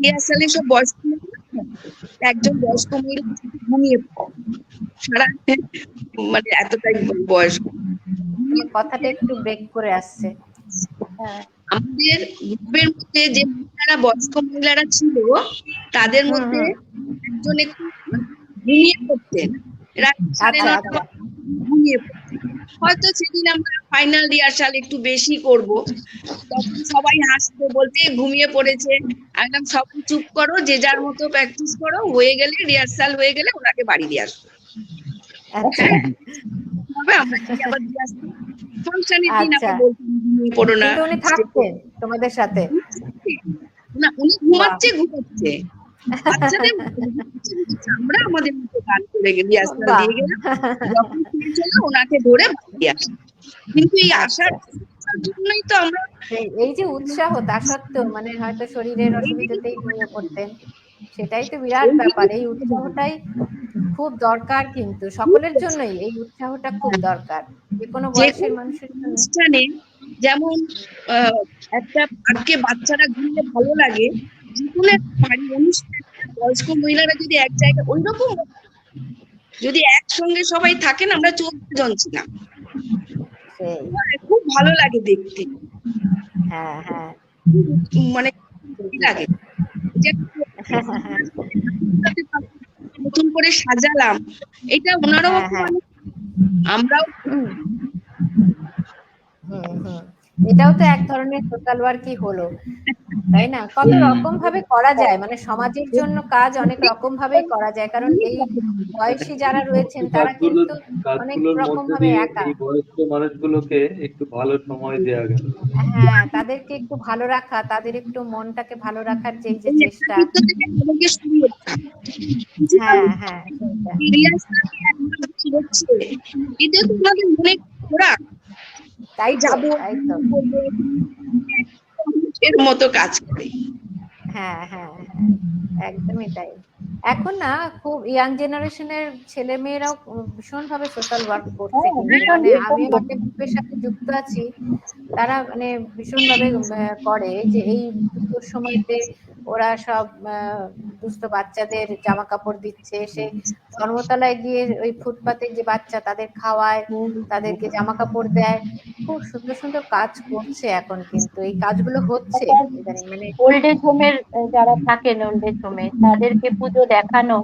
রিহার্সালে সব বয়স্ক, একজন বয়স্ক মহিলা ঘুমিয়ে সারা, মানে এতটাই বয়স্ক, কথাটা একটু ব্রেক করে আসছে। আমাদের গ্রুপের মধ্যে যে মহিলারা, বয়স্ক মহিলারা ছিল, তাদের মধ্যে একজন একটু ঘুমিয়ে পড়তেন, রাত 9:30 ঘুমিয়ে পড়তেন। হয়তো সেদিন আমরা ফাইনাল রিহার্সাল একটু বেশি করব, তখন সবাই হাসতে, বলতে ঘুমিয়ে পড়েছে। একদম সবাই চুপ করো, যে যার মতো প্র্যাকটিস করো, হয়ে গেলে রিহার্সাল হয়ে গেলে ওনাকে বাড়ি দিয়ে আসবো। আমরা আবার দিয়ে আসবো ফাংশনের দিন। আমরা বলতাম ঘুমিয়ে পড়ো না, উনি থাকতেন তোমাদের সাথে? না, উনি ঘুমাচ্ছে, বাচ্চাদের আমরা আমাদের মতো গান করে গেলি, আসলে বাহ। দিয়ে গেলাম, যখন শেষ হলো ওনাকে ধরে বাড়ি আসি। কিন্তু এই আসার জন্যই তো আমরা এই যে উৎসাহ, তা সত্ত্বেও মানে হয়তো শরীরের অসুবিধাতেই ঘুমিয়ে পড়তেন, সেটাই তো বিরাট ব্যাপার। এই উৎসাহটাই খুব দরকার, কিন্তু সকলের জন্যই এই উৎসাহটা খুব দরকার, যে কোনো যে বয়সের মানুষের জন্য। অনুষ্ঠানে যেমন একটা পার্কে বাচ্চারা ঘুরলে ভালো লাগে, যে কোনো একটা বাড়ি অনুষ্ঠানে বয়স্ক মহিলারা যদি এক জায়গায় ওইরকম যদি একসঙ্গে সবাই থাকেন, আমরা 14 জন ছিলাম, সেই, খুব ভালো লাগে দেখতে, হ্যাঁ হ্যাঁ মানে লাগে যে নতুন করে সাজালাম, এটা ওনারাও হ্যাঁ, খুব হ্যাঁ। আনন্দ, আমরাও হুম হুম, এটাও তো এক ধরনের সোশ্যাল ওয়ার্কই হলো, তাই না? কত রকম ভাবে করা যায়, মানে সমাজের জন্য কাজ অনেক রকম ভাবেই করা যায়, কারণ এই বয়সী যারা রয়েছেন তারা কিন্তু অনেক কাজগুলোর রকম মধ্যে ভাবে দিয়ে একা। এই বয়স্ক মানুষগুলোকে একটু ভালো সময় দেওয়া গেল। হ্যাঁ, তাদেরকে একটু ভালো রাখা, তাদের একটু মনটাকে ভালো রাখার যে এই যে চেষ্টা। আমাদেরকে শুরু করতে হ্যাঁ হ্যাঁ সেটা। এটা তো আমাদের মনে ঘোরা তাই তো, যাবো তাই তো। এর মতো কাজ করে। হ্যাঁ হ্যাঁ হ্যাঁ, একদমই তাই। এখন না খুব ইয়াং জেনারেশনের ছেলে মেয়েরাও ভীষণ ভাবে সোশ্যাল ওয়ার্ক করছে, কিন্তু মানে আমি একটা গ্রুপের সাথে যুক্ত আছি, তারা মানে ভীষণ ভাবে করে যে এই পুজোর সময়তে ওরা সব দুস্থ বাচ্চাদের জামা কাপড় দিচ্ছে, সে ধর্মতলায় গিয়ে ওই ফুটপাতে যে বাচ্চা তাদের খাওয়ায়, তাদেরকে জামা কাপড় দেয়, খুব সুন্দর সুন্দর কাজ করছে এখন, কিন্তু এই কাজগুলো হচ্ছে ইদানিং, মানে ওল্ড এজ হোমের যারা থাকেন ওল্ড এজ হোমে তাদেরকে পুজো দেখানো,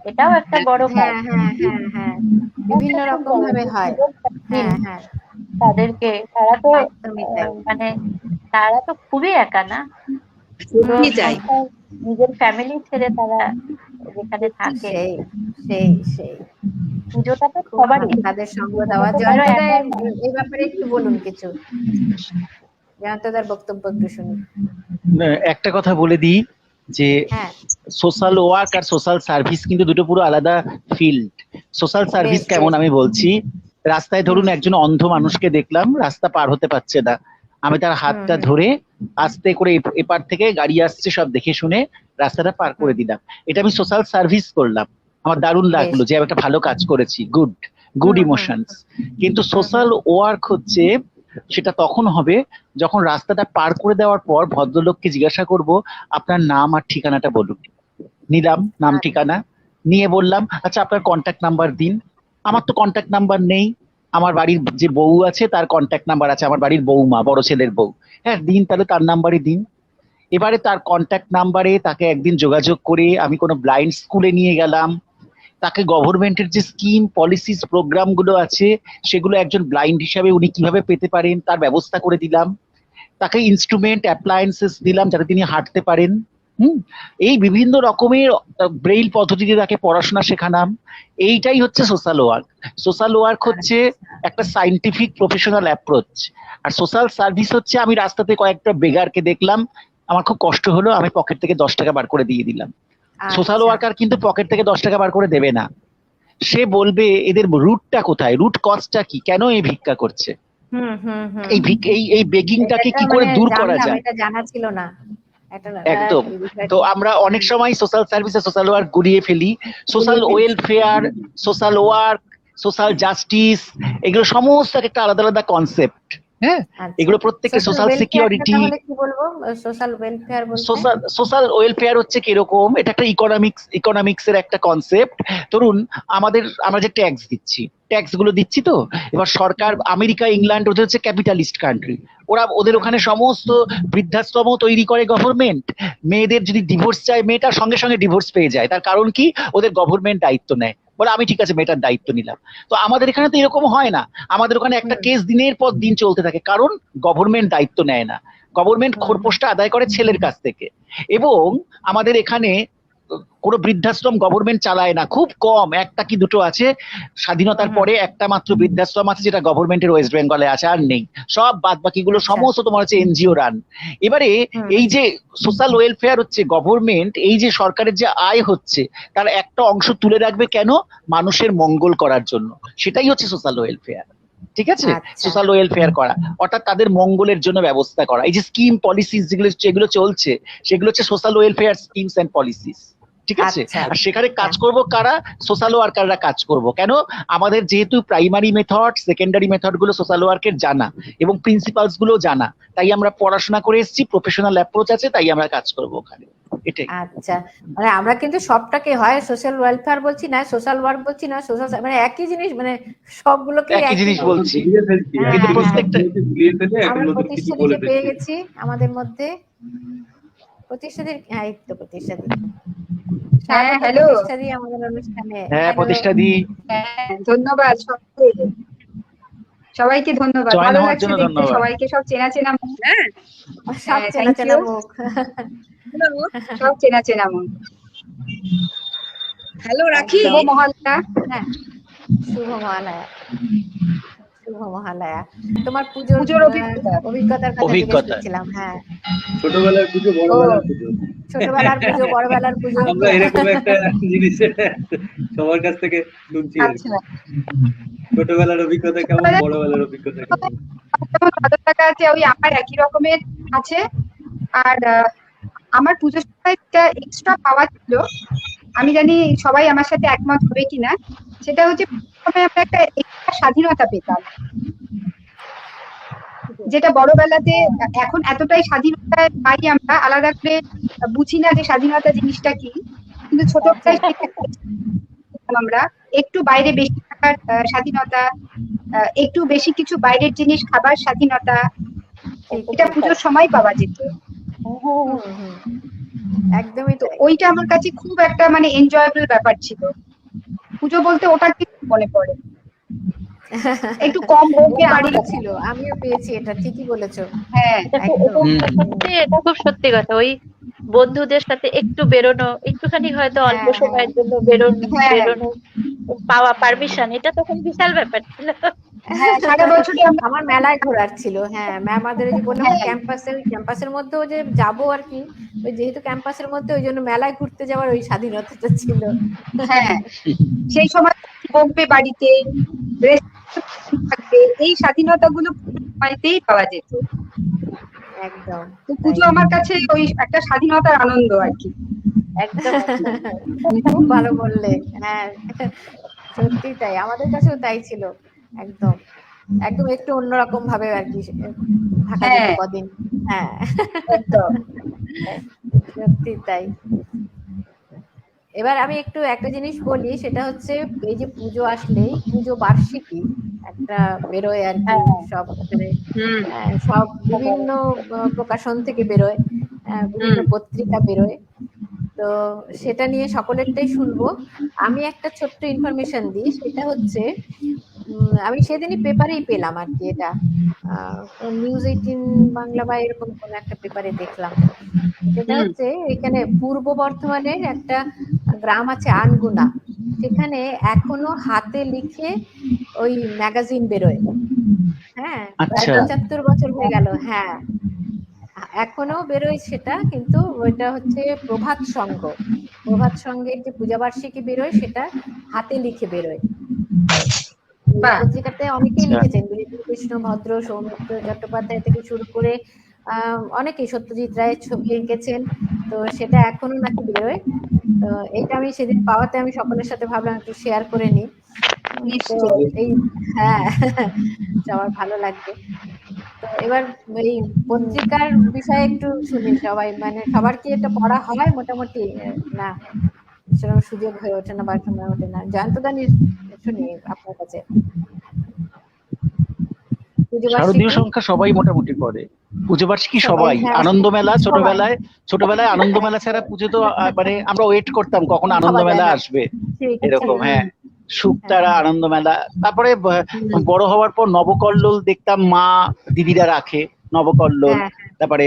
এটাও একটা বড় কাজ। হ্যাঁ হ্যাঁ হ্যাঁ হ্যাঁ, বিভিন্ন রকম ভাবে হয়। হ্যাঁ হ্যাঁ, তাদেরকে, তারা তো একদমই তাই। মানে তারা তো খুবই একা না, সত্যি তাই। নিজের ফ্যামিলি ছেড়ে তারা যেখানে থাকে, সেই সেই সেই পুজোটা তো খুব সবারই। ভালো তাদের সঙ্গ দেওয়া। জয়ন্তদা এই ব্যাপারে একটু বলুন কিছু, জয়ন্তদার বক্তব্য একটু শুনি। একটা কথা বলে দিই যে হ্যাঁ, সোশ্যাল ওয়ার্ক আর সোশ্যাল সার্ভিস কিন্তু দুটো পুরো আলাদা ফিল্ড। সোশ্যাল সার্ভিস বেশ, কেমন বেশ। আমি বলছি, রাস্তায় ধরুন হুম। একজন অন্ধ মানুষকে দেখলাম, রাস্তা পার হতে পারছে না, আমি তার হাতটা হুম। ধরে আস্তে করে এপার থেকে গাড়ি আসছে সব দেখে শুনে রাস্তাটা পার করে দিলাম, এটা আমি সোশ্যাল সার্ভিস করলাম, আমার দারুণ লাগলো বেশ। যে আমি একটা ভালো কাজ করেছি, গুড হুম, হুম, ইমোশনস। কিন্তু সোশ্যাল ওয়ার্ক হচ্ছে সেটা তখন হবে যখন রাস্তাটা পার করে দেওয়ার পর ভদ্রলোককে জিজ্ঞাসা করব আপনার নাম আর ঠিকানাটা বলুন, নিলাম নাম আচ্ছা। ঠিকানা, নিয়ে বললাম আচ্ছা আপনার কন্ট্যাক্ট নাম্বার দিন, আমার তো কন্ট্যাক্ট নাম্বার নেই, আমার বাড়ির যে বউ আছে তার কন্ট্যাক্ট নাম্বার আছে, আমার বাড়ির বৌমা বড় ছেলের বউ, হ্যাঁ দিন, তাহলে তার নাম্বারই দিন। এবারে তার কন্ট্যাক্ট নাম্বারে তাকে একদিন যোগাযোগ করে আমি কোনো ব্লাইন্ড স্কুলে নিয়ে গেলাম, তাকে গভর্নমেন্টের যে স্কিম পলিসিস প্রোগ্রাম গুলো আছে সেগুলো একজন ব্লাইন্ড হিসাবে উনি কিভাবে পেতে পারেন তার ব্যবস্থা করে দিলাম, তাকে ইনস্ট্রুমেন্ট অ্যাপ্লায়েন্সেস দিলাম যাতে তিনি হাঁটতে পারেন। এই বিভিন্ন রকমের ব্রেইল পদ্ধতিতে তাকে পড়াশোনা শেখালাম। এইটাই হচ্ছে সোশ্যাল ওয়ার্ক। সোশ্যাল ওয়ার্ক হচ্ছে একটা সাইন্টিফিক প্রফেশনাল অ্যাপ্রোচ, আর সোশ্যাল সার্ভিস হচ্ছে আমি রাস্তাতে কয়েকটা বেগারকে দেখলাম, আমার খুব কষ্ট হলো, আমি পকেট থেকে 10 টাকা বার করে দিয়ে দিলাম। সোশ্যাল ওয়ার্কার কিন্তু পকেট থেকে 10 টাকা বার করে দেবে না, সে বলবে এদের রুটটা কোথায়, রুট কজটা কি, কেন এই ভিক্ষা করছে, এই বেগিংটাকে কি করে দূর করা যায়। এটা জানা ছিল না। একদম। তো আমরা অনেক সময় সোশ্যাল সার্ভিসে সোশ্যাল ওয়ার্ক গুলিয়ে ফেলি। Social welfare, social work, social justice, এগুলো সমস্ত একটা আলাদা আলাদা কনসেপ্ট। হ্যাঁ, এগুলো প্রত্যেককে সোশ্যাল সিকিউরিটি, কি বলবো সোশ্যাল ওয়েলফেয়ার বলতে? সোশ্যাল ওয়েলফেয়ার হচ্ছে কিরকম, এটা একটা ইকোনমিক্স এর একটা কনসেপ্ট। ধরুন আমরা যে ট্যাক্স দিচ্ছি, ট্যাক্স গুলো দিচ্ছি, তো এবার সরকার, আমেরিকা ইংল্যান্ড ওদের হচ্ছে ক্যাপিটালিস্ট কান্ট্রি, ওদের ওখানে সমস্ত বৃদ্ধাশ্রম তৈরি করে গভর্নমেন্ট, মেয়েদের যদি ডিভোর্স চায় মেয়েটা সঙ্গে সঙ্গে ডিভোর্স পেয়ে যায়, তার কারণ কি, ওদের গভর্নমেন্ট দায়িত্ব নেয়, বলে আমি ঠিক আছে মেয়েটার দায়িত্ব নিলাম। তো আমাদের এখানে তো এরকম হয় না, আমাদের ওখানে একটা কেস দিনের পর দিন চলতে থাকে, কারণ গভর্নমেন্ট দায়িত্ব নেয় না, গভর্নমেন্ট খোরপোশটা আদায় করে ছেলের কাছ থেকে। এবং আমাদের এখানে কোনো বৃদ্ধাশ্রম গভর্নমেন্ট চালায় না, খুব কম, একটা কি দুটো আছে। স্বাধীনতার পরে একটা মাত্র বৃদ্ধাশ্রম আছে যেটা গভর্নমেন্টের ওয়েস্ট বেঙ্গলে আছে, আর নেই। সব বাদ বাকিগুলো সমস্ত তোমার হচ্ছে এনজিও রান। এবারে এই যে সোশ্যাল ওয়েলফেয়ার হচ্ছে গভর্নমেন্ট, এই যে সরকারের যে আয় হচ্ছে তার একটা অংশ তুলে রাখবে কেন? মানুষের মঙ্গল করার জন্য। সেটাই হচ্ছে সোশ্যাল ওয়েলফেয়ার, ঠিক আছে? সোশ্যাল ওয়েলফেয়ার করা অর্থাৎ তাদের মঙ্গলের জন্য ব্যবস্থা করা। এই যে স্কিম পলিসিস যেগুলো চলছে সেগুলো হচ্ছে social welfare schemes and policies, ঠিক আছে? আর সেখানে কাজ করব কারা? সোশ্যাল ওয়ার্কাররা কাজ করব। কেন? আমাদের যেহেতু প্রাইমারি মেথড সেকেন্ডারি মেথড গুলো সোশ্যাল ওয়ার্কের জানা এবং প্রিন্সিপালস গুলো জানা, তাই আমরা পড়াশোনা করে এসেছি, প্রফেশনাল অ্যাপ্রোচ আছে, তাই আমরা কাজ করব ওখানে। এটাই। আচ্ছা, মানে আমরা কিন্তু সবটাকে হয় সোশ্যাল ওয়েলফেয়ার বলছি না, সোশ্যাল ওয়ার্ক বলছি না, সোশ্যাল মানে একই জিনিস, মানে সবগুলোকে একই জিনিস বলছি, হ্যাঁ, কিন্তু প্রত্যেকটা আমরা প্রতিষ্ঠাদিকে পেয়ে গেছি আমাদের মধ্যে। প্রতিষ্ঠাদি, হ্যাঁ এই তো প্রতিষ্ঠাদি। হ্যাঁ, হ্যালো। প্রতিষ্ঠাদি আমাদের অনুষ্ঠানে। হ্যাঁ প্রতিষ্ঠাদি, হ্যাঁ, ধন্যবাদ সবাইকে ধন্যবাদ। জয়েন ভালো হওয়ার লাগছে জন্য দেখতে ধন্যবাদ। সবাইকে, সব চেনা চেনা মুখ। হ্যাঁ, সব হ্যাঁ, চেনা thank চেনা you. মুখ। সব চেনা চেনা মুখ। হ্যালো, রাখি। শুভ মহালয়া। হ্যাঁ, শুভ মহালয়া। শুভ মহালয়া। তোমার পুজোর পুজোর অভিজ্ঞতার কথা জিজ্ঞেস করছিলাম। হ্যাঁ, ছোটবেলার পুজো, বড়বেলার পুজো। ছোটবেলার পুজো, বড়বেলার পুজো। আমরা এরকম একটা জিনিস সবার কাছ থেকে শুনছি আর কি। আচ্ছা, ছোটবেলার অভিজ্ঞতা কেমন, বড়বেলার অভিজ্ঞতা কেমন? যেমন ভালো লাগা আছে, ওই আমার একই রকমের আছে। আর আমার পুজোর সময় একটা এক্সট্রা পাওয়া ছিল, আমি জানি সবাই আমার সাথে একমত হবে কিনা, সেটা হচ্ছে প্রথমে আমরা একটা এক্সট্রা স্বাধীনতা পেতাম, যেটা বড়বেলাতে এখন এতটাই স্বাধীনতা পাই আমরা, আলাদা করে বুঝি না যে স্বাধীনতা জিনিসটা কি, কিন্তু ছোটবেলায় আমরা একটু বাইরে বেশি থাকার স্বাধীনতা, একটু বেশি কিছু বাইরের জিনিস খাবার স্বাধীনতা, এটা পুজোর সময় পাওয়া যেত। একদমই তো ওইটা আমার কাছে খুব একটা মানে এনজয়েবল ব্যাপার ছিল। পুজো বলতে ওটা কি মনে পড়ে, একটু কম ভোগে বাড়ি ছিল, আমিও পেয়েছি, এটা ঠিকই বলেছো। হ্যাঁ, সত্যি, এটা খুব সত্যি কথা। ওই বন্ধুদের সাথে একটু বেরোনো, একটুখানি হয়তো অল্প সময়ের জন্য বেরোনো পাওয়া পারমিশন, এটা তখন বিশাল ব্যাপার ছিল। হ্যাঁ, সারা বছরই আমার মেলায় ঘোরার ছিল। হ্যাঁ, ম্যাম আমাদের যে বললাম ক্যাম্পাসের মধ্যেও যে যাবো আর কি, ওই যেহেতু ক্যাম্পাসের মধ্যে, ওই জন্য মেলায় ঘুরতে যাওয়ার ওই স্বাধীনতাটা ছিল। হ্যাঁ, সেই সময় বকবে বাড়িতে, থাকবে, এই স্বাধীনতা গুলো বাড়িতেই পাওয়া যেত। একদম। তো পুজো আমার কাছে ওই একটা স্বাধীনতার আনন্দ আর কি। একদম খুব ভালো বললে। হ্যাঁ, সত্যি তাই, আমাদের কাছেও তাই ছিল। একদম একদম একটু অন্যরকম ভাবে আর কি থাকা যেত কদিন। হ্যাঁ, একদম সত্যি তাই। এবার আমি একটু একটা জিনিস বলি, সেটা হচ্ছে এই যে পুজো আসলেই পুজো বার্ষিকী একটা বেরোয় আর কি, সব সব বিভিন্ন প্রকাশন থেকে বেরোয়, বিভিন্ন পত্রিকা বেরোয়। তো সেটা নিয়ে সকলেরটাই শুনবো। আমি একটা ছোট্ট ইনফরমেশন দিই, সেটা হচ্ছে আমি সেদিনই পেপারেই পেলাম আর কি, এটা নিউজ 18 বাংলা বা এরকম কোন একটা পেপারে দেখলাম। সেটা হচ্ছে এখানে পূর্ব বর্ধমানের একটা গ্রাম আছে আনগুনা, সেখানে এখনো হাতে লিখে ওই ম্যাগাজিন বেরোয়। হ্যাঁ, প্রায় 75 বছর হয়ে গেল। হ্যাঁ, এখনো বেরোয় সেটা, কিন্তু ওইটা হচ্ছে প্রভাত সংঘের যে পূজাবার্ষিকী বেরোয় সেটা হাতে লিখে বেরোয়। পত্রিকাতে অনেকেই লিখেছেন, কৃষ্ণ ভদ্র, সৌমিত্র চট্টোপাধ্যায় থেকে শুরু করে অনেকেই, সত্যজিৎ রায় ছবি এঁকেছেন। তো সেটা এখনো নাকি বেরোয়। তো এটা আমি সেদিন পাওয়াতে আমি সকলের সাথে ভাবলাম একটু শেয়ার করে নিই। তো এই হ্যাঁ, সবার ভালো লাগবে। তো এবার এই পত্রিকার বিষয়ে একটু শুনি সবাই, মানে সবার কি এটা পড়া হয় মোটামুটি? না, সেরকম সুযোগ হয়ে ওঠে না বা সময় ওঠে না। জয়ন্তদা শুনি আপনার কাছে। শারদীয় সংখ্যা সবাই মোটামুটি করে, পুজো বার্ষিকী সবাই। আনন্দমেলা, ছোটবেলায় আনন্দমেলা ছাড়া পুজো তো মানে আমরা ওয়েট করতাম কখন আনন্দমেলা আসবে, এরকম। হ্যাঁ, শুকতারা, আনন্দমেলা। তারপরে বড় হওয়ার পর নবকল্লোল দেখতাম, মা দিদিরা রাখে নবকল্লোল। তারপরে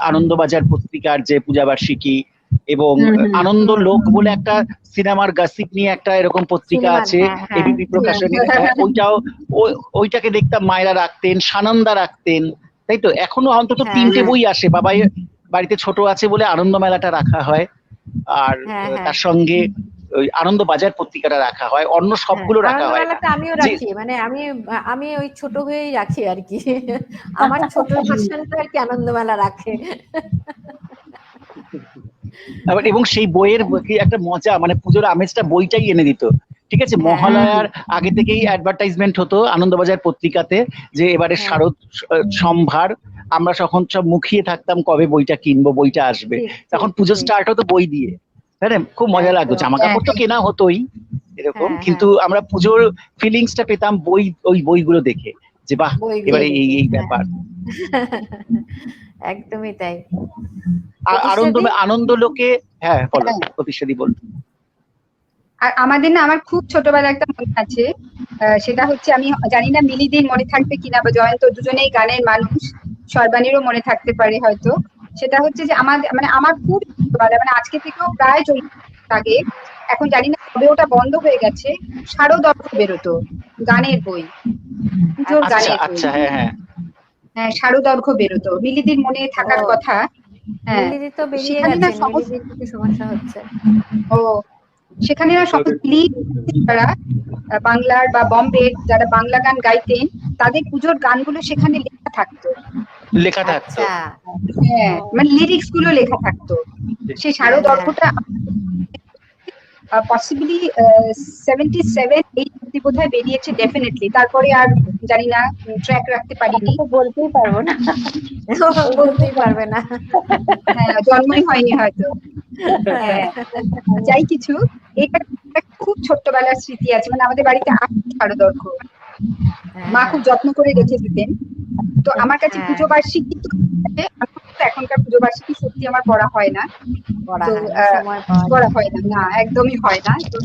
আনন্দবাজার পত্রিকার যে পূজা বার্ষিকী, এবং আনন্দ লোক বলে একটা সিনেমার গাসিপ নিয়ে একটা এরকম পত্রিকা সিনেমার, আছে হ্যাঁ, হ্যাঁ, এবিপি প্রকাশনী, ওইটাও ওইটাকে দেখতাম মায়েরা রাখতেন, সানন্দা রাখতেন, তাই তো? এখনো অন্তত হ্যাঁ, 3টে হ্যাঁ। বই আসে, বাবাই বাড়িতে ছোট আছে বলে আনন্দ মেলাটা রাখা হয়, আর হ্যাঁ, হ্যাঁ। তার সঙ্গে ওই আনন্দ বাজার পত্রিকাটা রাখা হয়, অন্য সবগুলো রাখা হয় না। আনন্দমেলাতে আমিও যে রাখি, মানে আমি ওই ছোট হয়েই রাখি আর কি। আমার ছোট ভার্সনটা আর কি আনন্দমেলা রাখে। এবং সেই বইয়ের কি একটা মজা, মানে পুজোর আমেজটা বইটাই এনে দিত। ঠিক আছে, হ্যাঁ। মহালয়ার আগে থেকেই অ্যাডভার্টাইজমেন্ট হতো আনন্দবাজার পত্রিকাতে যে এবারে হ্যাঁ। শারদ সম্ভার, আমরা তখন সব মুখিয়ে থাকতাম কবে বইটা কিনবো, বইটা আসবে। ঠিক, তখন ঠিক, পুজো ঠিক। স্টার্ট হতো বই দিয়ে, তাই না? খুব মজা লাগতো, একদম। জামা কাপড় তো কেনা হতোই এরকম, হ্যাঁ, কিন্তু আমরা পুজোর ফিলিংসটা পেতাম ওই বইগুলো দেখে, যে বাহ বইগুলো এবারে দেখে, এই হ্যাঁ। ব্যাপার। একদমই তাই। আর প্রতিষ্ঠাদি? আনন্দ লোকে, হ্যাঁ বলো প্রতিষ্ঠাদি, বল। আর আমাদের না, আমার খুব ছোটবেলা একটা মনে আছে, সেটা হচ্ছে, আমি জানি না মিলিদির মনে থাকবে কিনা বা জয়ন্ত, দুজনেই গানের মানুষ, সর্বাণীরও মনে থাকতে পারে হয়তো। সেটা হচ্ছে যে আমার খুব ছোটবেলা, মানে আজকে থেকেও প্রায় 40 বছর আগে, এখন জানি না কবে ওটা বন্ধ হয়ে গেছে, শারদর্ঘ বেরোতো, গানের বই, পুজোর আচ্ছা গানের বই। আচ্ছা, হ্যাঁ হ্যাঁ। হ্যাঁ, শারদর্ঘ বেরোতো, মিলিদির মনে থাকার ও। কথা। হ্যাঁ, মিলিদি তো বেরিয়ে সেখানে না গেছেন, মিলিদির কিছু সমস্যা হচ্ছে। ও, সেখানে না সমস্ত যারা বাংলার বা বম্বের যারা বাংলা গান গাইতেন, তাদের পুজোর গানগুলো সেখানে লেখা থাকতো। লেখা থাকতো। আচ্ছা, হ্যাঁ, মানে লিরিক্স গুলো লেখা থাকতো। সেই শারদর্ঘটা পসিবলি 77 এই অব্দি বোধহয় বেরিয়েছে ডেফিনেটলি, তারপরে আর জানি না, ট্র্যাক রাখতে পারিনি। তো বলতেই পারবো না। বলতেই পারবে না। হ্যাঁ, জন্মই হয়নি হয়তো। হ্যাঁ, যাই কিছু, এটা একটা খুব ছোট্টবেলার স্মৃতি আছে, মানে আমাদের বাড়িতে শারদর্ঘ মা খুব যত্ন করে রেখে দিতেন। তো আমার কাছে হ্যাঁ। পুজো বার্ষিকী তো, এখনকার পুজো বার্ষিকী সত্যি আমার পড়া হয় না, পড়া তো হয় না, সময় পাওয়া যায় পড়া না। হয় না, না একদমই হয় না। তো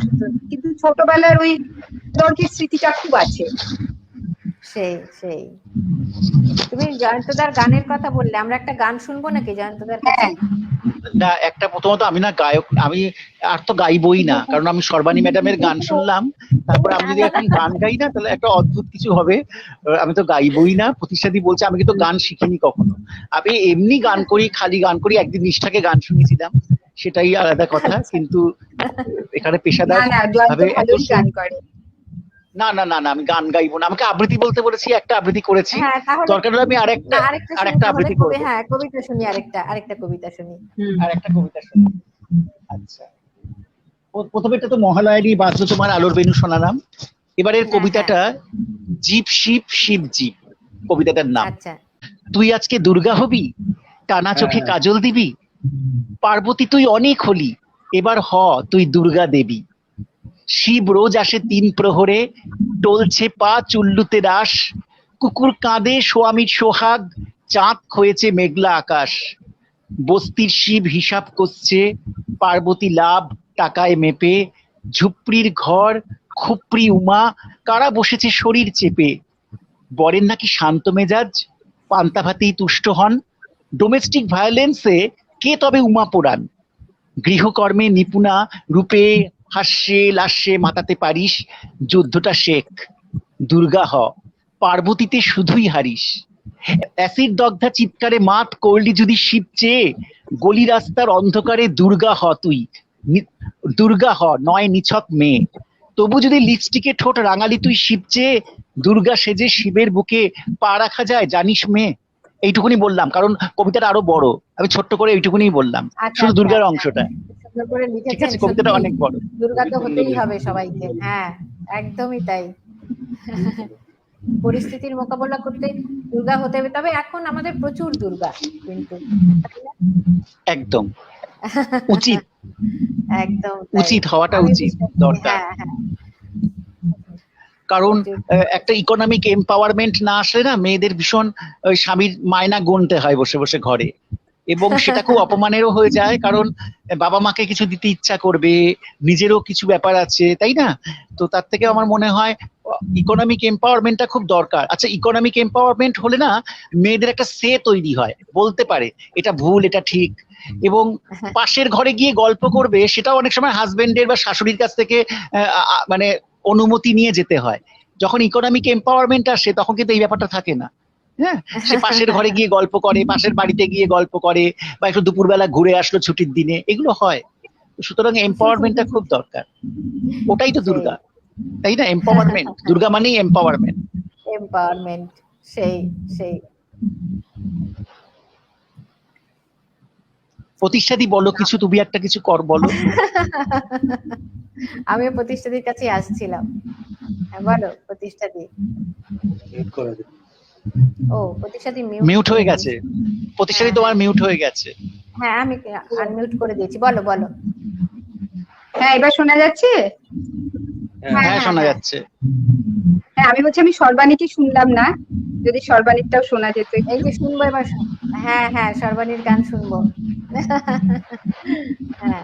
কিন্তু ছোটবেলার ওই দর্ঘের স্মৃতিটা খুব আছে। সেই তুমি জয়ন্তদার গানের কথা বললে, আমরা একটা গান শুনবো নাকি জয়ন্তদার কাছে? হ্যাঁ, না, একটা প্রথমত আমি না গায়ক, আমি আর তো গাইবই না, কারণ আমি সর্বাণী ম্যাডামের গান শুনলাম, তারপর আমি যদি এখন গান গাই না তাহলে একটা অদ্ভুত কিছু হবে। আমি তো গাইবই না, প্রতিষ্ঠাদি বলছে, আমি কিন্তু গান শিখিনি কখনো, আমি এমনি গান করি, খালি গান করি। একদিন নিষ্ঠাকে গান শুনিয়েছিলাম, সেটাই আলাদা কথা, কিন্তু এখানে পেশাদার না জয়ন্ত ভাবে এত ভালোই গান করে। না না না না, আমি গান গাইবো না। আমাকে আবৃত্তি বলতে বলেছি, একটা আবৃত্তি করেছি, হ্যাঁ, তাহলে দরকার হলে আমি না, আরেকটা শুনি আরেকটা তাহলে, আবৃত্তি করবো। হ্যাঁ, কবিতা শুনি, আরেকটা কবিতা শুনি। আর একটা কবিতা শুনি। আচ্ছা, প্রথমেটা তো মহালয়ারই বাজলো, তোমার আলোর বেনু শোনালাম। এবারের কবিতাটা জীব শিব শিব জীব, কবিতাটার নাম। আচ্ছা। তুই আজকে দুর্গা হবি, টানা চোখে কাজল দিবি, পার্বতী তুই অনেক হলি, এবার হ তুই দুর্গা দেবী। শিব রোজ আসে 3 প্রহরে, টলছে পা চুল্লুতে রাস, কুকুর কাঁদে স্বামীর সোহাগ, চাঁদ হয়েছে মেঘলা আকাশ। বস্তির শিব হিসাব করছে, পার্বতী লাভ টাকায় মেপে, ঝুপড়ির ঘর খুপড়ি উমা, কারা বসেছে শরীর চেপে। বরের নাকি শান্ত মেজাজ, পান্তা ভাতেই তুষ্ট হন, ডোমেস্টিক ভায়োলেন্সে কে তবে উমা পোড়ান। গৃহকর্মে নিপুণা রূপে, হাস্যে লাস্যে মাতাতে পারিস, যুদ্ধটা শেখ, দুর্গা হ, পার্বতীতে শুধুই হারিস। অ্যাসিড দগ্ধা চিৎকারে মাত করলি যদি শিব চেয়ে, গলি রাস্তার অন্ধকারে দুর্গা হ তুই, দুর্গা হ নয় নিছক মেয়ে। তবু যদি লিপস্টিকে ঠোঁট রাঙালি তুই শিব চেয়ে, দুর্গা সেজে শিবের বুকে পা রাখা যায় জানিস মেয়ে। এইটুকুনি বললাম, কারণ কবিতাটা আরো বড়, আমি ছোট্ট করে এইটুকুনি বললাম, শুধু দুর্গার অংশটা। সুন্দর করে ঠিক লিখেছেন, আছে, কবিতাটা সত্যি অনেক বড়। দুর্গা তো হতেই হবে সবাইকে। হ্যাঁ, একদমই তাই। পরিস্থিতির মোকাবেলা করতে দুর্গা হতে হবে, তবে এখন আমাদের প্রচুর দুর্গা, কিন্তু একদম উচিত, একদম উচিত হওয়াটা উচিত, দরকার। হ্যাঁ, কারণ একটা ইকোনমিক এম্পাওয়ারমেন্ট না আসলে না, মেয়েদের ভীষণ স্বামীর মায়না গুনতে হয় বসে বসে ঘরে, এবং সেটা খুব অপমানেরও হয়ে যায়, কারণ বাবা মাকে কিছু দিতে ইচ্ছা করবে, নিজেরও কিছু ব্যাপার আছে, তাই না? তো তার থেকে আমার মনে হয় ইকোনমিক এম্পাওয়ারমেন্টটা খুব দরকার। আচ্ছা, ইকোনমিক এম্পাওয়ারমেন্ট হলে না মেয়েদের একটা সে তৈরি হয়, বলতে পারে এটা ভুল এটা ঠিক, এবং পাশের ঘরে গিয়ে গল্প করবে, সেটাও অনেক সময় হাজবেন্ডের বা শাশুড়ির কাছ থেকে মানে অনুমতি নিয়ে যেতে হয়। যখন ইকোনমিক এম্পাওয়ারমেন্ট আসে তখন কিন্তু এই ব্যাপারটা থাকে না। হ্যাঁ, সে পাশের ঘরে গিয়ে গল্প করে, পাশের বাড়িতে গিয়ে গল্প করে, বা একটু দুপুরবেলা ঘুরে আসলো ছুটির দিনে, এগুলো হয়। সুতরাং এম্পাওয়ারমেন্টটা খুব দরকার। ওটাই তো দুর্গা, তাই না? এম্পাওয়ারমেন্ট, দুর্গা মানেই এম্পাওয়ারমেন্ট। এম্পাওয়ারমেন্ট, সেই সেই। প্রতিষ্ঠাদি বলো কিছু, তুমি একটা কিছু কর বলো। আমি প্রতিষ্ঠাদির কাছে আসছিলাম। হ্যাঁ, বলো প্রতিষ্ঠাদি। মিউট করা যায়। ও, প্রতিষ্ঠাদি মিউট হয়ে গেছে। প্রতিষ্ঠাদি তোমার মিউট হয়ে গেছে। হ্যাঁ, আমি আনমিউট করে দিয়েছি। বলো বলো। হ্যাঁ, এবার শোনা যাচ্ছে? হ্যাঁ, শোনা যাচ্ছে। হ্যাঁ, আমি বলছি আমি সর্বাণীকে শুনলাম না, যদি সর্বাণীরটাও শোনা যেত একটু। এই যে শুনবো এবার। হ্যাঁ হ্যাঁ, সর্বাণীর গান শুনবো। হ্যাঁ,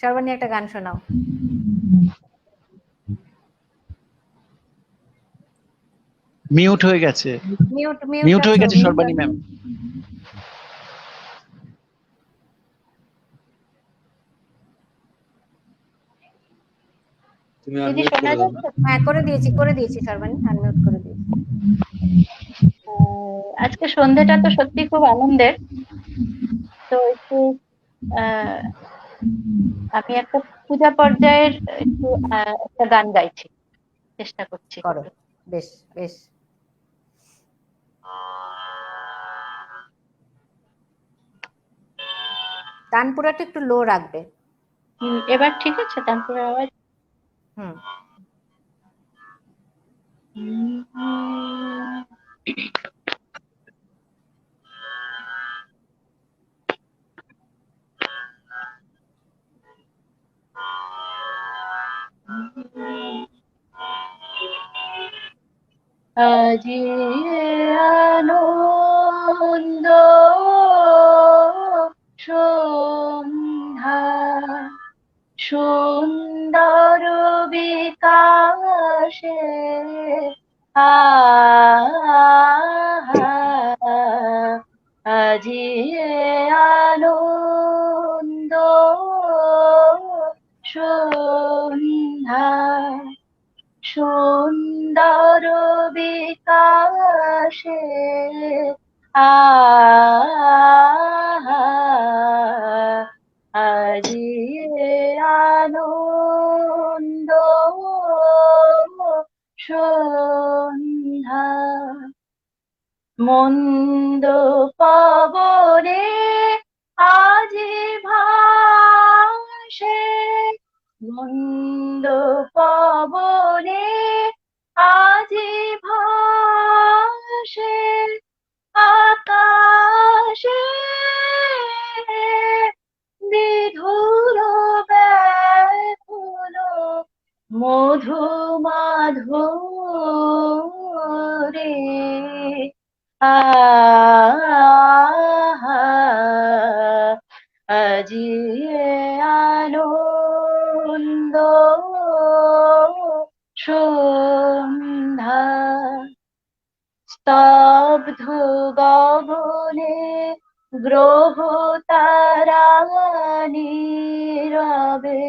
সর্বাণী একটা গান শোনাও। মিউট হয়ে গেছে, মিউট মিউট হয়ে আছো, গেছে সর্বাণী ম্যাম। তুমি দিদি আনমিউট শোনা করে দাও। যাচ্ছে? হ্যাঁ, করে দিয়েছি সর্বাণী, আনমিউট করে দিয়েছি। আজকে সন্ধ্যেটা তো সত্যি খুব আনন্দের। তো একটু আহ আমি একটা পূজা পর্যায়ের একটু একটা গান গাইছি, চেষ্টা করছি। করো, বেশ বেশ। তানপুরাটা একটু লো রাখবে। এবার ঠিক আছে তারপরে আওয়াজ? হুম। আজি আনন্দ সন্ধ্যা, সুন্দর বিকাশে আজি আনন্দ সন্ধ্যা, সুন্দর বিকাশে আজি আনন্দ সন্ধ্যা, মন্দ পবনে আজি ভাসে, মন্দ পবনে আজি ভাসে আকাশে বিধুর ব্যাকুল মধু মাধুরী আজি আনন্দ সন্ধ্যা, স্তব্ধ গগনে গ্রহ তারা নীরবে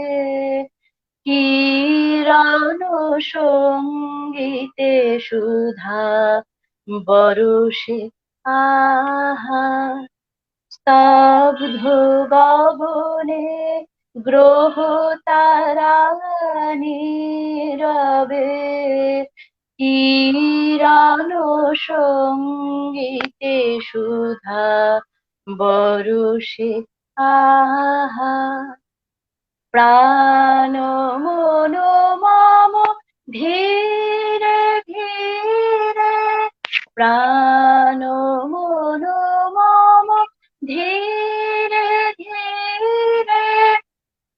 কিরণ সঙ্গীতে সুধা বরষে আহা, স্তব্ধ গগনে গ্রহ তারা নীরবে কিরণ সঙ্গীতে সুধা বরষে আহা, প্রাণ মন মম ধীরে ধীরে, প্রাণ মন মম ধীরে ধীরে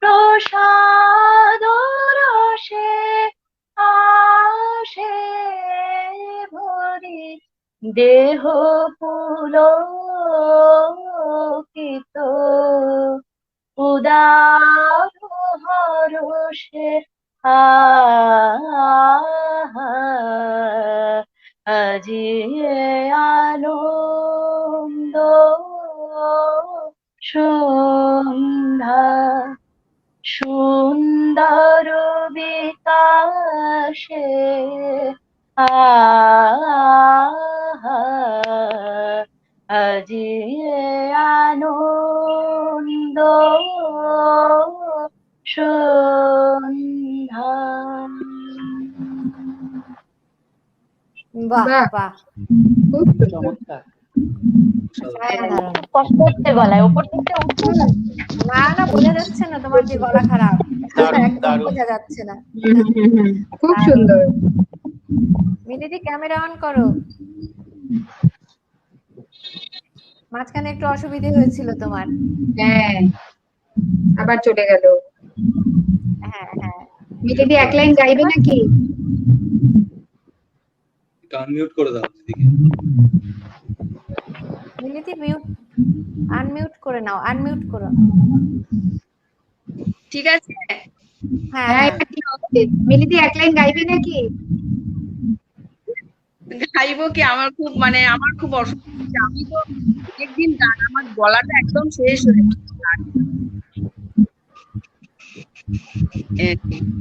প্রসাদ রসে আসে ভরি, দেহ পুলকিত উদার হরষে আজি আনন্দ সুন্দর বিকাশে আজি আনন্দ সন্ধ্যা। বাহ বাহ। বাহ, খুব সুন্দর। চমৎকার। অসাধারণ। কষ্ট হচ্ছে গলায়, ওপর থেকে উঠছে না। না না, বোঝা যাচ্ছে না তোমার যে গলা খারাপ, দারুণ, একদম দারুণ। বোঝা যাচ্ছে না। খুব দারুণ। সুন্দর। মিনিদি ক্যামেরা অন করো। মাঝখানে একটু অসুবিধে হয়েছিল তোমার। হ্যাঁ, আবার চলে গেল। হ্যাঁ হ্যাঁ, মিলিদি এক লাইন গাইবে নাকি? আনমিউট করে দাও দিদিকে। মিনিদি মিউট, আনমিউট করে নাও, আনমিউট করো। ঠিক আছে, হ্যাঁ হ্যাঁ, হ্যাঁ, এবার ঠিক আছে। মিলিদি এক লাইন গাইবে নাকি? গাইবো কি? আমার খুব আমার খুব অসুবিধা হচ্ছে। আমি তো অনেকদিন গান, আমার গলাটা একদম শেষ হয়ে গেছে।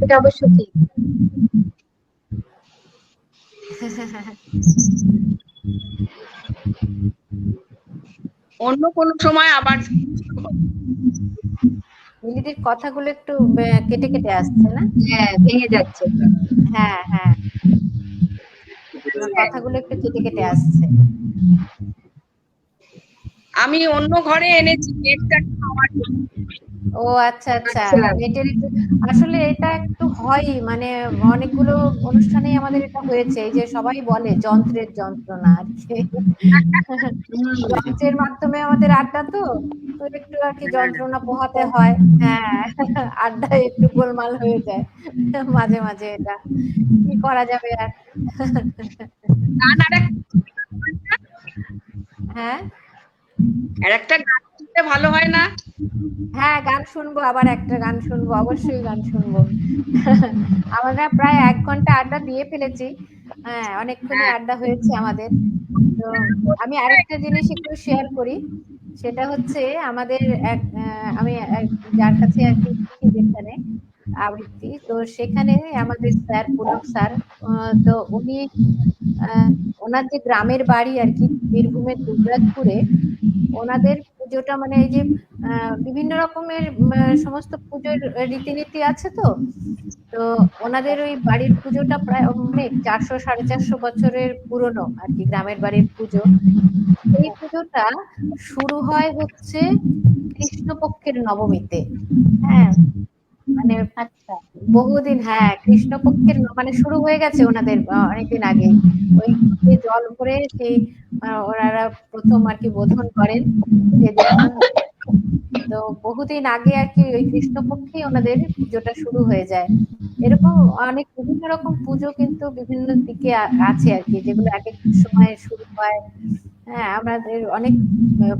এটা অবশ্য ঠিক। অন্য কোনো সময় আবার মিলিদির কথাগুলো একটু কেটে কেটে আসছে না? হ্যাঁ, ভেঙে যাচ্ছে। হ্যাঁ হ্যাঁ, তোমার কথাগুলো একটু কেটে কেটে আসছে। আমি অন্য ঘরে এনেছি নেটটা আমার জন্য। ও আচ্ছা আচ্ছা, আচ্ছা। নেটের একটু, আসলে এটা একটু হয়, মানে অনেকগুলো অনুষ্ঠানেই আমাদের এটা হয়েছে, এই যে সবাই বলে যন্ত্রের যন্ত্রণা আর কি। যন্ত্রের মাধ্যমে আমাদের আড্ডা, তো তো একটু আর কি যন্ত্রণা পোহাতে হয়। হ্যাঁ, আড্ডায় একটু গোলমাল হয়ে যায় মাঝে মাঝে, এটা কি করা যাবে আর। গান হ্যাঁ আর একটা গান শুনতে ভালো হয় না? হ্যাঁ, গান শুনবো, আবার একটা গান শুনবো, অবশ্যই গান শুনবো। আমরা প্রায় 1 ঘন্টা আড্ডা দিয়ে ফেলেছি। হ্যাঁ, অনেকক্ষণই আড্ডা হয়েছে আমাদের। তো আমি আরেকটা জিনিস একটু শেয়ার করি, সেটা হচ্ছে আমাদের আমি যার কাছে আর কি শিখি, যেখানে আবৃত্তি, তো সেখানে আমাদের স্যার, পুলক স্যার, তো উনি ওনার যে গ্রামের বাড়ি আর কি বীরভূমের দুবরাজপুরে, ওনাদের পুজোটা মানে এই যে বিভিন্ন রকমের সমস্ত পুজোর রীতিনীতি আছে, তো তো ওনাদের ওই বাড়ির পুজোটা প্রায় অনেক 400-450 বছরের পুরনো আর কি, গ্রামের বাড়ির পুজো। এই পুজোটা শুরু হয় হচ্ছে কৃষ্ণপক্ষের নবমীতে। হ্যাঁ, মানে আচ্ছা, বহুদিন, হ্যাঁ, কৃষ্ণপক্ষের মানে শুরু হয়ে গেছে ওনাদের অনেকদিন আগে। ওই ঘটে জল ভরে সেই ওনারা প্রথম আর কি বোধন করেন সেদিন। তো বহুদিন আগে আর কি ওই কৃষ্ণপক্ষে ওনাদের পুজোটা শুরু হয়ে যায়। এরকম অনেক বিভিন্ন রকম পুজো কিন্তু বিভিন্ন দিকে আছে আর কি, যেগুলো এক এক সময় শুরু হয়। হ্যাঁ, আমাদের অনেক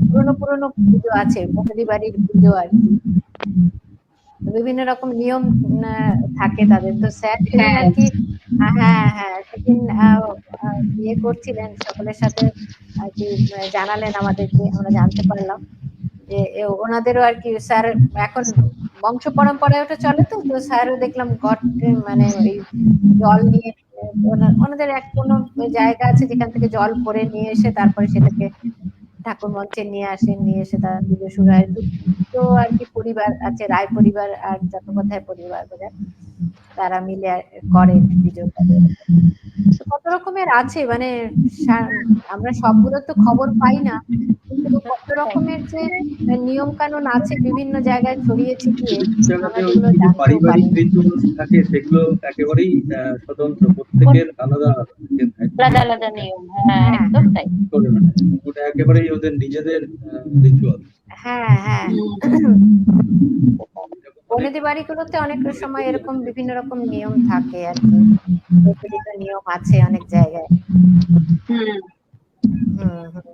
পুরনো পুরনো পুজো আছে, বনেদি বাড়ির পুজো আর কি, বিভিন্ন রকম নিয়ম থাকে তাদের। তো স্যার সেদিন আর কি, হ্যাঁ হ্যাঁ, সেদিন ইয়ে করছিলেন, সকলের সাথে আর কি জানালেন আমাদেরকে, আমরা জানতে পারলাম যে ওনাদেরও আর কি, স্যার এখন বংশ পরম্পরায় ওটা চলে, তো তো স্যারও দেখলাম ঘট মানে ওই জল নিয়ে, ওনাদের এক কোনো জায়গা আছে যেখান থেকে জল ভরে নিয়ে এসে তারপরে সেটাকে ঠাকুর মঞ্চে নিয়ে আসেন, নিয়ে এসে তারা পুজো শুরু হয়। তো আর কি পরিবার আছে, রায় পরিবার আর চট্টোপাধ্যায় পরিবার বোধহয়, তারা মিলে করে পুজোটা। কত রকমের আছে, মানে আমরা সবগুলো তো খবর পাই না, কিন্তু কত রকমের যে নিয়ম কানুন আছে বিভিন্ন জায়গায় ছড়িয়ে ছিটিয়ে, আমরা যেগুলো কিছু জানতেও পারি পারিবারিক না। রিচুয়ালস থাকে, সেগুলো একেবারেই স্বতন্ত্র, প্রত্যেকের আলাদা আলাদা আলাদা নিয়ম, হ্যাঁ একদম তাই। করে না, ওটা একেবারেই ওদের নিজেদের রিচুয়াল। হ্যাঁ হ্যাঁ, বনেদি বাড়িগুলোতে অনেক সময় এরকম বিভিন্ন রকম নিয়ম থাকে আর কি, প্রচলিত নিয়ম আছে অনেক জায়গায়। হুম হুম,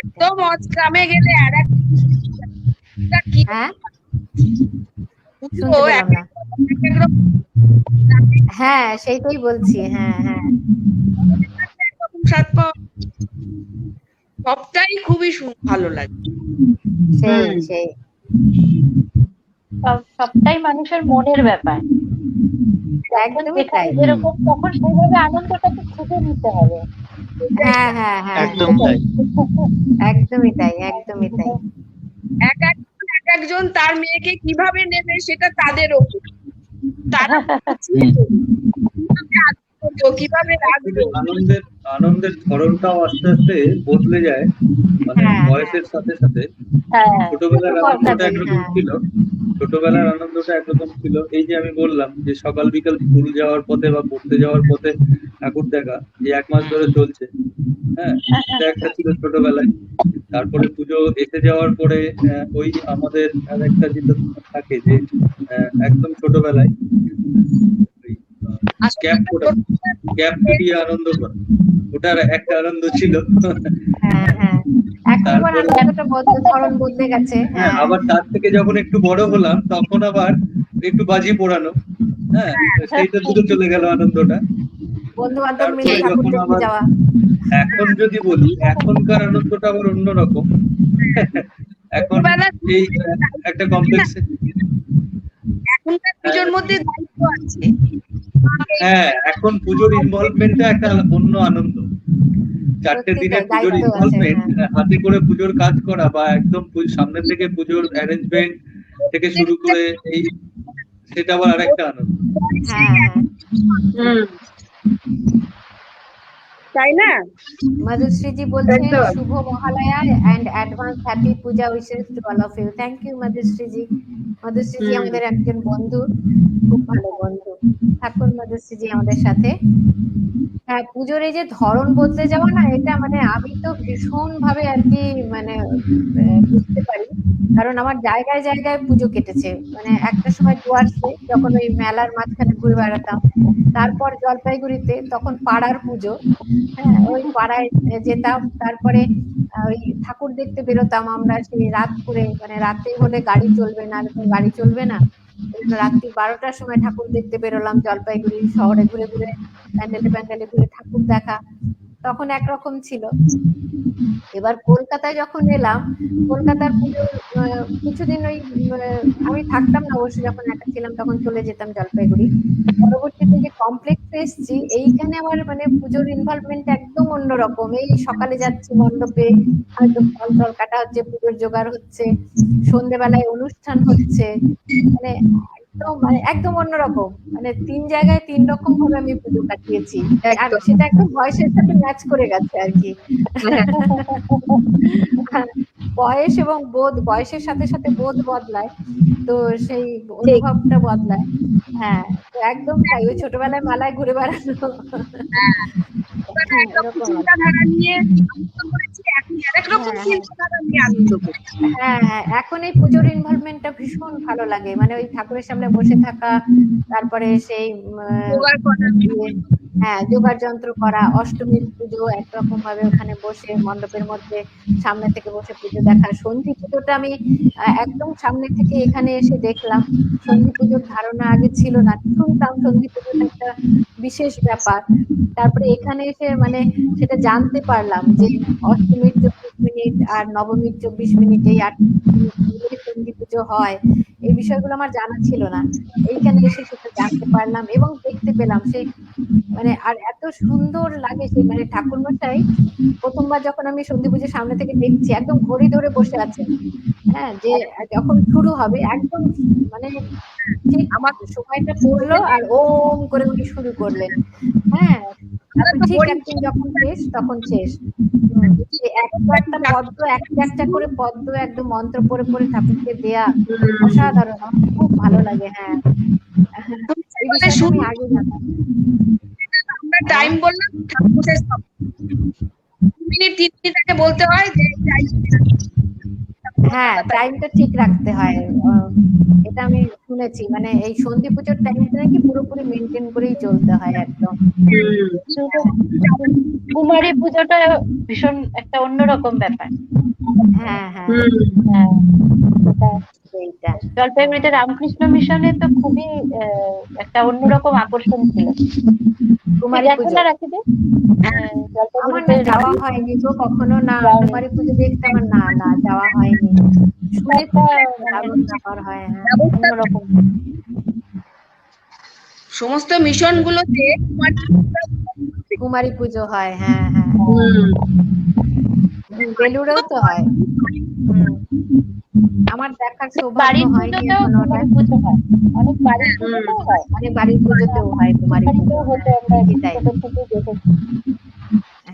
একদম গ্রামে গেলে আর একটা কি হ্যাঁ, পুজো শুনতে পেলাম না। এক এক রকম হ্যাঁ, সেইটাই বলছি। হ্যাঁ হ্যাঁ, রকম স্বাদ পাওয়া, সবটাই খুবই ভালো লাগে। সেই সেই সবটাই মানুষের মনের ব্যাপার। একদমই তাই। যেরকম তখন সেইভাবে আনন্দটাকে খুঁজে নিতে হবে। হ্যাঁ হ্যাঁ হ্যাঁ, একদম তাই। একদমই তাই, একদমই তাই। এক একজন তার মেয়েকে কিভাবে নেবে সেটা তাদের ওপর, তারা কিভাবে রাখবে। আনন্দের ধরনটাও আস্তে আস্তে বদলে যায়, মানে হ্যাঁ, বয়সের সাথে সাথে। ছোটবেলার আনন্দটা একরকম ছিল, ছোটবেলার আনন্দটা একরকম ছিল। এই যে আমি বললাম যে সকাল বিকাল স্কুল যাওয়ার পথে বা পড়তে যাওয়ার পথে ঠাকুর দেখা, এই 1 মাস ধরে চলছে। হ্যাঁ, এটা একটা ছিল ছোটবেলায়। তারপরে পুজো এসে যাওয়ার পরে ওই আমাদের আর একটা যেটা থাকে যে একদম ছোটবেলায় ক্যাপ ফুটিয়ে আনন্দ করা, ওটার একটা আনন্দ ছিল। হ্যাঁ হ্যাঁ, এখন আবার আনন্দটা ধরন বদলে গেছে। হ্যাঁ, আবার তার থেকে যখন একটু বড় হলাম তখন আবার একটু বাজি পোড়ানো, হ্যাঁ, সেইটা দূরে চলে গেল আনন্দটা। বন্ধু বান্ধব মিলে তারপরে ঠাকুর যখন দেখতে আবার যাওয়া। এখন যদি বলি, এখনকার আনন্দটা আবার অন্যরকম। এখন এই একটা কমপ্লেক্সে এখনকার পুজোর মধ্যে দায়িত্ব আছে। হ্যাঁ, এখন পুজোর ইনভলভমেন্টটা একটা অন্য আনন্দ। 4টে দিনের পুজোর ইনভলভমেন্ট, হাতে করে পুজোর কাজ করা বা একদম সামনে থেকে পুজোর অ্যারেঞ্জমেন্ট থেকে শুরু করে এই, সেটা আবার আরেকটা আনন্দ। হ্যাঁ, তাই না? মধুশ্রীজি বলছেন শুভ Mahalaya and advance happy Puja wishes to all of you. Thank you Madhushree ji. Madhushree ji আমাদের একজন বন্ধু, খুব ভালো বন্ধু। থাকুন মধুশ্রীজি আমাদের সাথে। হ্যাঁ, পুজোর এই যে ধরন বদলে যাওয়া না, এটা মানে আমি তো ভীষণ ভাবে আর কি মানে বুঝতে পারি, কারণ আমার জায়গায় জায়গায় পুজো কেটেছে। মানে একটা সময় ডুয়ার্সে যখন ওই মেলার মাঝখানে ঘুরে বেড়াতাম, তারপর জলপাইগুড়িতে তখন পাড়ার পুজো, হ্যাঁ ওই পাড়ায় যেতাম, তারপরে ওই ঠাকুর দেখতে বেরোতাম আমরা সেই রাত করে, মানে রাতে হলে গাড়ি চলবে না, গাড়ি চলবে না, রাত্রি 12টার সময় ঠাকুর দেখতে বেরোলাম জলপাইগুড়ি শহরে ঘুরে ঘুরে, প্যান্ডেলে প্যান্ডেলে ঘুরে ঠাকুর দেখা, তখন একরকম ছিল। এবার কলকাতায় যখন এলাম, কলকাতার পুজোর কিছুদিন ওই আমি থাকতাম না অবশ্য, যখন একা ছিলাম তখন চলে যেতাম জলপাইগুড়ি। পরবর্তীতে যে কমপ্লেক্সে এসেছি, এইখানে আমার মানে পুজোর ইনভলভমেন্ট একদম অন্যরকম। এই সকালে যাচ্ছি মণ্ডপে, হয়তো ফল টল কাটা হচ্ছে, পুজোর জোগাড় হচ্ছে, সন্ধ্যেবেলায় অনুষ্ঠান হচ্ছে, মানে একদম অন্যরকম। মানে 3 জায়গায় 3 রকম ভাবে আমি পুজো কাটিয়েছি, আর সেটা একদম বয়সের সাথে ম্যাচ করে গেছে আর কি। বয়স এবং বোধ, বয়সের সাথে সাথে বোধ বদলায়, তো সেই অনুভবটা বদলায়। হ্যাঁ, তো একদম তাই, ওই ছোটবেলায় মেলায় ঘুরে বেড়ানো চিন্তাধারা নিয়ে হ্যাঁ হ্যাঁ, এখন এই পুজোর ইনভলভমেন্টটা ভীষণ ভালো লাগে। মানে ওই ঠাকুরের সামনে বসে থাকা, তারপরে সেই হ্যাঁ জোগাড় যন্ত্র করা, অষ্টমীর পুজো একরকম ভাবে ওখানে বসে মণ্ডপের মধ্যে সামনে থেকে বসে পুজো দেখা। সন্ধি পুজোটা আমি একদম সামনে থেকে এখানে এসে দেখলাম। সন্ধি পুজোর ধারণা আগে ছিল না, শুনতাম সন্ধি পুজোটা একটা বিশেষ ব্যাপার, তারপরে এখানে এসে মানে সেটা জানতে পারলাম যে অষ্টমীর 24 মিনিট আর নবমীর 24 মিনিট এই 8 মিনিট সন্ধি পুজো হয়। এই বিষয়গুলো আমার জানা ছিল না, এইখানে এসে সেটা জানতে পারলাম এবং দেখতে পেলাম। সেই মানে আর এত সুন্দর লাগে সেই, মানে ঠাকুরমশাই প্রথমবার যখন আমি সন্ধি পুজোর সামনে থেকে দেখছি, একদম ঘড়ি ধরে বসে আছেন। হ্যাঁ, যে যখন শুরু হবে একদম মানে ঠিক আমার সময়টা পড়লো আর ওম করে উনি শুরু করলেন। হ্যাঁ, ঠিক একদিন যখন শেষ তখন শেষ। একটা পদ্ম, একটা করে পদ্ম একদম মন্ত্র পড়ে পড়ে ঠাকুরকে দেয়া, অসাধারণ, আমার খুব ভালো লাগে। হ্যাঁ, এই বিষয়টা আমি আগে জানতাম। আমরা টাইম বললাম, ঠাকুরের মিনিট 3 মিনিট আগে বলতে হয় যে হ্যাঁ, টাইমটা ঠিক রাখতে হয়, এটা আমি শুনেছি। মানে এই সন্ধি পুজোর টাইমটা নাকি পুরোপুরি মেনটেন করেই চলতে হয় একদম। কুমারী পুজোটা ভীষণ একটা অন্যরকম ব্যাপার। হ্যাঁ হ্যাঁ, সেইটা জলপাইগুড়িতে রামকৃষ্ণ মিশনে তো খুবই একটা অন্যরকম আকর্ষণ ছিল। কুমারী দেখো পুজো না রাখিদি? আমার না যাওয়া হয়নি তো কখনো না, যাওনি? কুমারী পুজো দেখতে আমার না যাওয়া হয়নি, শুনেছি দারুণ ব্যাপার হয়। হ্যাঁ ব্যবস্থা অন্যরকম। সমস্ত মিশন গুলোতে কুমারী পুজো হয়, হ্যাঁ হ্যাঁ, বেলুড়েও তো হয়। আমার দেখার সৌভাগ্য বাড়ির হয়নি পুজোতেও এখনো। কুমারী পুজো হয়, অনেক বাড়ির পুজোতেও হয়, মানে বাড়ির পুজোতেও হয় কুমারী পুজো, বাড়িতেও হতো, আমরা সেটাই। ছোট থেকে দেখেছি।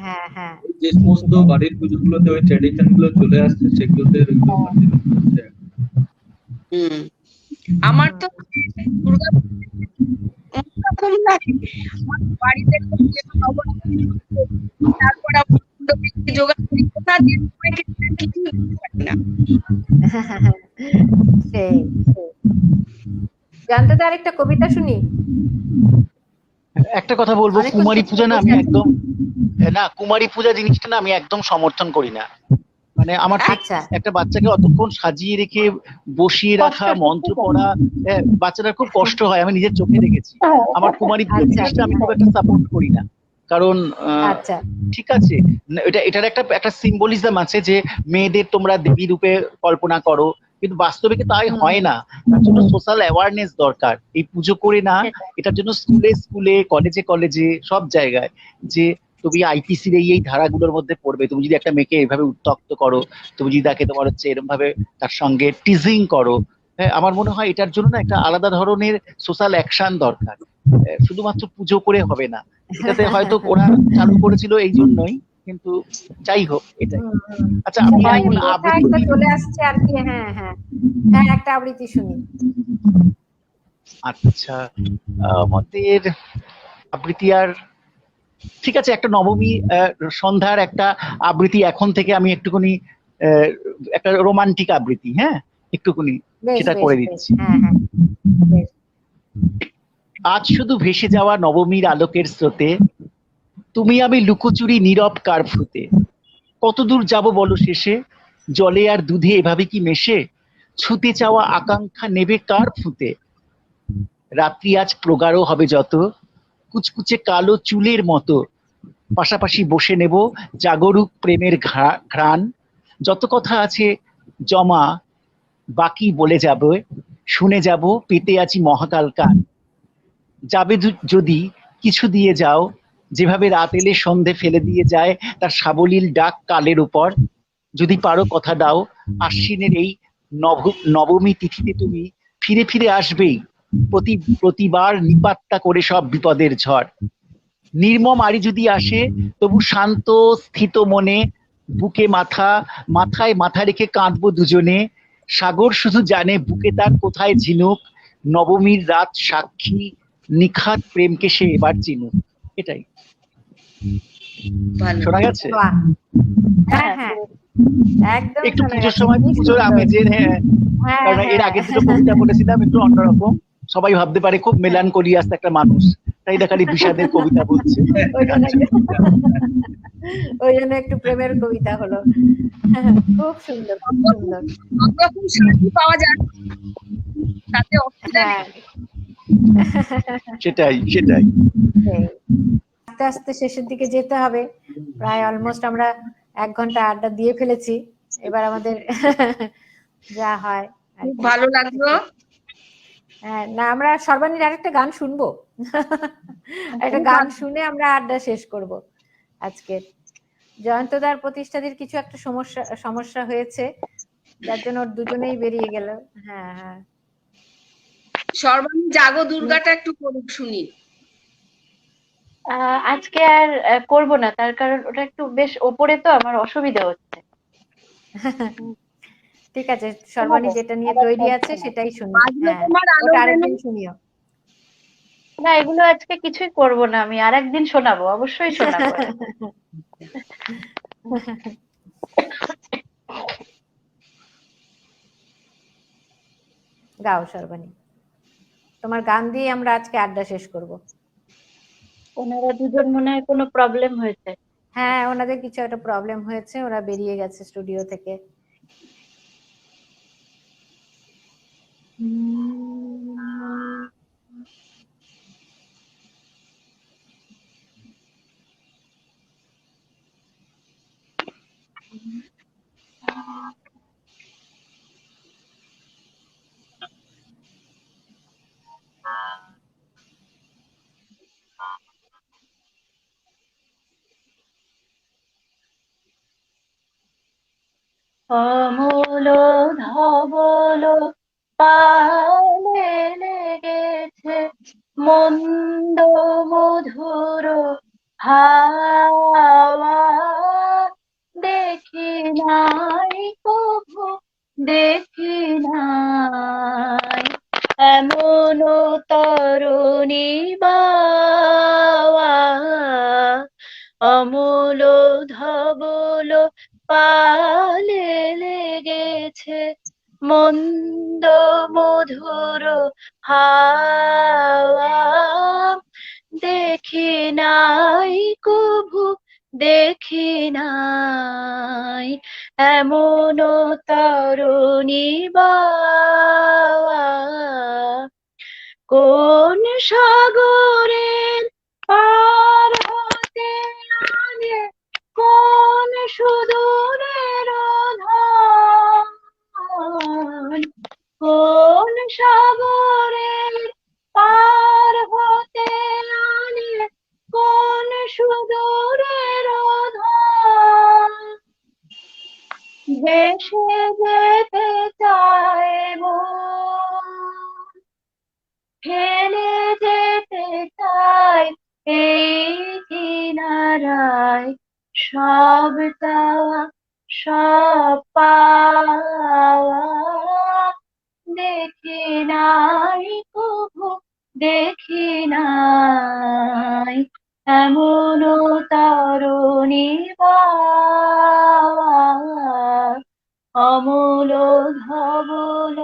হ্যাঁ হ্যাঁ, যে সমস্ত বাড়ির পুজোগুলোতে ওই ট্রেডিশন গুলো চলে আসছে সেগুলোতে ওইগুলো continue করছে। আমার তো দুর্গা অন্যরকম লাগে। আমার বাড়িতে তারপর আবার জোগাড় করি, কোথা দিয়ে সবাইকে কিছুই বুঝতে পারি না। সেই জানতো তো আরেকটা কবিতা শুনি। একটা কথা বলবো, অনেকক্ষণ কুমারী পূজা না আমি বসে আছি। একদম কুমারী পূজা জিনিসটা না আমি একদম সমর্থন করি না। মানে আমার ঠিক আচ্ছা একটা বাচ্চাকে অতক্ষণ সাজিয়ে রেখে বসিয়ে রাখা, কষ্ট মন্ত্র সত্যি পড়া, বাচ্চাটার খুব কষ্ট হয়, আমি নিজের চোখে দেখেছি। আমার কুমারী পূজা আচ্ছা, জিনিসটা আমি খুব একটা সাপোর্ট করি না, কারণ আচ্ছা ঠিক আছে না, এটার একটা সিম্বলিজম আছে যে মেয়েদের তোমরা দেবী রূপে কল্পনা করো, কিন্তু বাস্তবে কি তাই হয় না। তার জন্য সোশ্যাল অ্যাওয়ারনেস দরকার, এই পুজো করে না, এটার জন্য স্কুলে স্কুলে কলেজে কলেজে সব জায়গায় যে তুমি আইপিসির এই ধারাগুলোর মধ্যে পড়বে। তুমি যদি একটা মেয়েকে এইভাবে উত্ত্যক্ত করো, তুমি যদি তাকে তোমার হচ্ছে এরকম ভাবে তার সঙ্গে টিজিং করো, হ্যাঁ, আমার মনে হয় এটার জন্য না একটা আলাদা ধরনের সোশ্যাল অ্যাকশন দরকার। শুধুমাত্র পুজো করে হবে না, এটাতে হয়তো ওরা চালু করেছিল এই জন্যই, কিন্তু যাই হোক এটাই। আচ্ছা আমি এই এখন প্রথা একটা আবৃত্তি, চলে আসছে আর কি। হ্যাঁ হ্যাঁ হ্যাঁ, একটা আবৃত্তি শুনি। আচ্ছা আমাদের আবৃত্তি আর ঠিক আছে, একটা নবমী সন্ধ্যার একটা আবৃত্তি এখন থেকে আমি একটুখানি একটা রোমান্টিক আবৃত্তি, হ্যাঁ একটুখানি বেশ সেটা বেশ করে বেশ, দিচ্ছি। হ্যাঁ হ্যাঁ বেশ। আজ শুধু ভেসে যাওয়া নবমীর আলোকের স্রোতে, তুমি আমি লুকোচুরি নীরব কার্ফুতে, কতদূর যাব বলো শেষে, জলে আর দুধে এভাবে কি মেশে, ছুতে চাওয়া আকাঙ্ক্ষা নেবে কার ফুতে, রাত্রি আজ প্রগাঢ় হবে যত, কুচকুচে কালো চুলের মতো, পাশাপাশি বসে নেব জাগরুক প্রেমের ঘ্রাণ, যত কথা আছে জমা বাকি বলে যাবে, শুনে যাব পেতে আছি মহাকাল কান, যাবে যদি কিছু দিয়ে যাও, যেভাবে রাত এলে সন্ধে ফেলে দিয়ে যায় তার সাবলীল ডাক কালের উপর, যদি পারো কথা দাও আশ্বিনের এই নবমী তিথিতে তুমি ফিরে ফিরে আসবেই, প্রতিবার নিপাত্তা করে সব বিপদের ঝড়, নির্মম আরি যদি আসে তবু শান্ত স্থিত মনে, বুকে মাথায় মাথা রেখে কাঁদবো দুজনে, সাগর শুধু জানে বুকে তার কোথায় ঝিনুক, নবমীর রাত সাক্ষী নিখাত প্রেমকে সে এবার চিনুক। এটাই ভালো। শোনা গেছে? বাহ, হ্যাঁ হ্যাঁ একদম একটু শোনা পুজোর গেছে, সময় কি পুজোর সুন্দর। আমেজের, হ্যাঁ, হ্যাঁ কারণ এর হ্যাঁ আগে দুটো কবিতা বলেছিলাম একটু অন্যরকম, সবাই ভাবতে পারে খুব মেলানকোলিয়াস একটা মানুষ, তাই না খালি বিষাদের কবিতা বলছে। ওই জন্য একটু প্রেমের কবিতা হলো। খুব সুন্দর খুব সুন্দর। সবরকম শান্তি পাওয়া যায়, তাতে অসুবিধা নেই। হ্যাঁ সেটাই সেই। আস্তে আস্তে শেষের দিকে যেতে হবে, প্রায় অলমোস্ট আমরা 1 ঘন্টা আড্ডা দিয়ে ফেলেছি, এবার আমাদের যা হয় আর খুব কি। ভালো লাগলো। হ্যাঁ না, আমরা সর্বাণীর আরেকটা গান শুনবো। একটা গান শুনে আমরা আড্ডা শেষ করব আজকে। জয়ন্তদার প্রতিষ্ঠাদের কিছু একটা সমস্যা হয়েছে, যার জন্য ওর দুজনেই বেরিয়ে গেল। হ্যাঁ হ্যাঁ, সর্বাণী জাগো দুর্গাটা একটু করুক শুনি। আজকে আর করব না, তার কারণ ওটা একটু বেশ ওপরে, তো আমার অসুবিধা হচ্ছে। ঠিক আছে, সর্বাণী যেটা নিয়ে তৈরি আছে সেটাই শুনি। বাজলো হ্যাঁ তোমার আলো ওটা যেন। আরেকদিন শুনিও। না, এগুলো আজকে কিছুই করব না, আমি আর একদিন শোনাবো, অবশ্যই শোনাবো। গাও সর্বাণী, তোমার গান দিয়ে আমরা আজকে আড্ডা শেষ করব। ওনারা দুজন মনে হয় কোনো প্রবলেম হয়েছে। হ্যাঁ ওনাদের কিছু একটা প্রবলেম হয়েছে, ওরা বেরিয়ে গেছে স্টুডিও থেকে। অমূল ধবল পালে লেগেছে মন্দ মধুর হাওয়া, দেখি নাই কভু দেখি নাই এমন তরুণী বাওয়া, অমূল ধবল পালে লেগেছে মন্দ মধুর হাওয়া, দেখি নাই কভু দেখি নাই এমন তরুণী বাওয়া, কোন সাগরের পার হতে আনে কোন সুদূরের ধান, কোন সাগরের পার হতে আনে কোন সুদূরের ধান, ভেসে যেতে চায় মন, ফেলে যেতে চাই এই কিনারায় সব চাওয়া সব পাওয়া, দেখি নাই কভু দেখি নাই এমন তরুণী বাওয়া, অমূল ধবল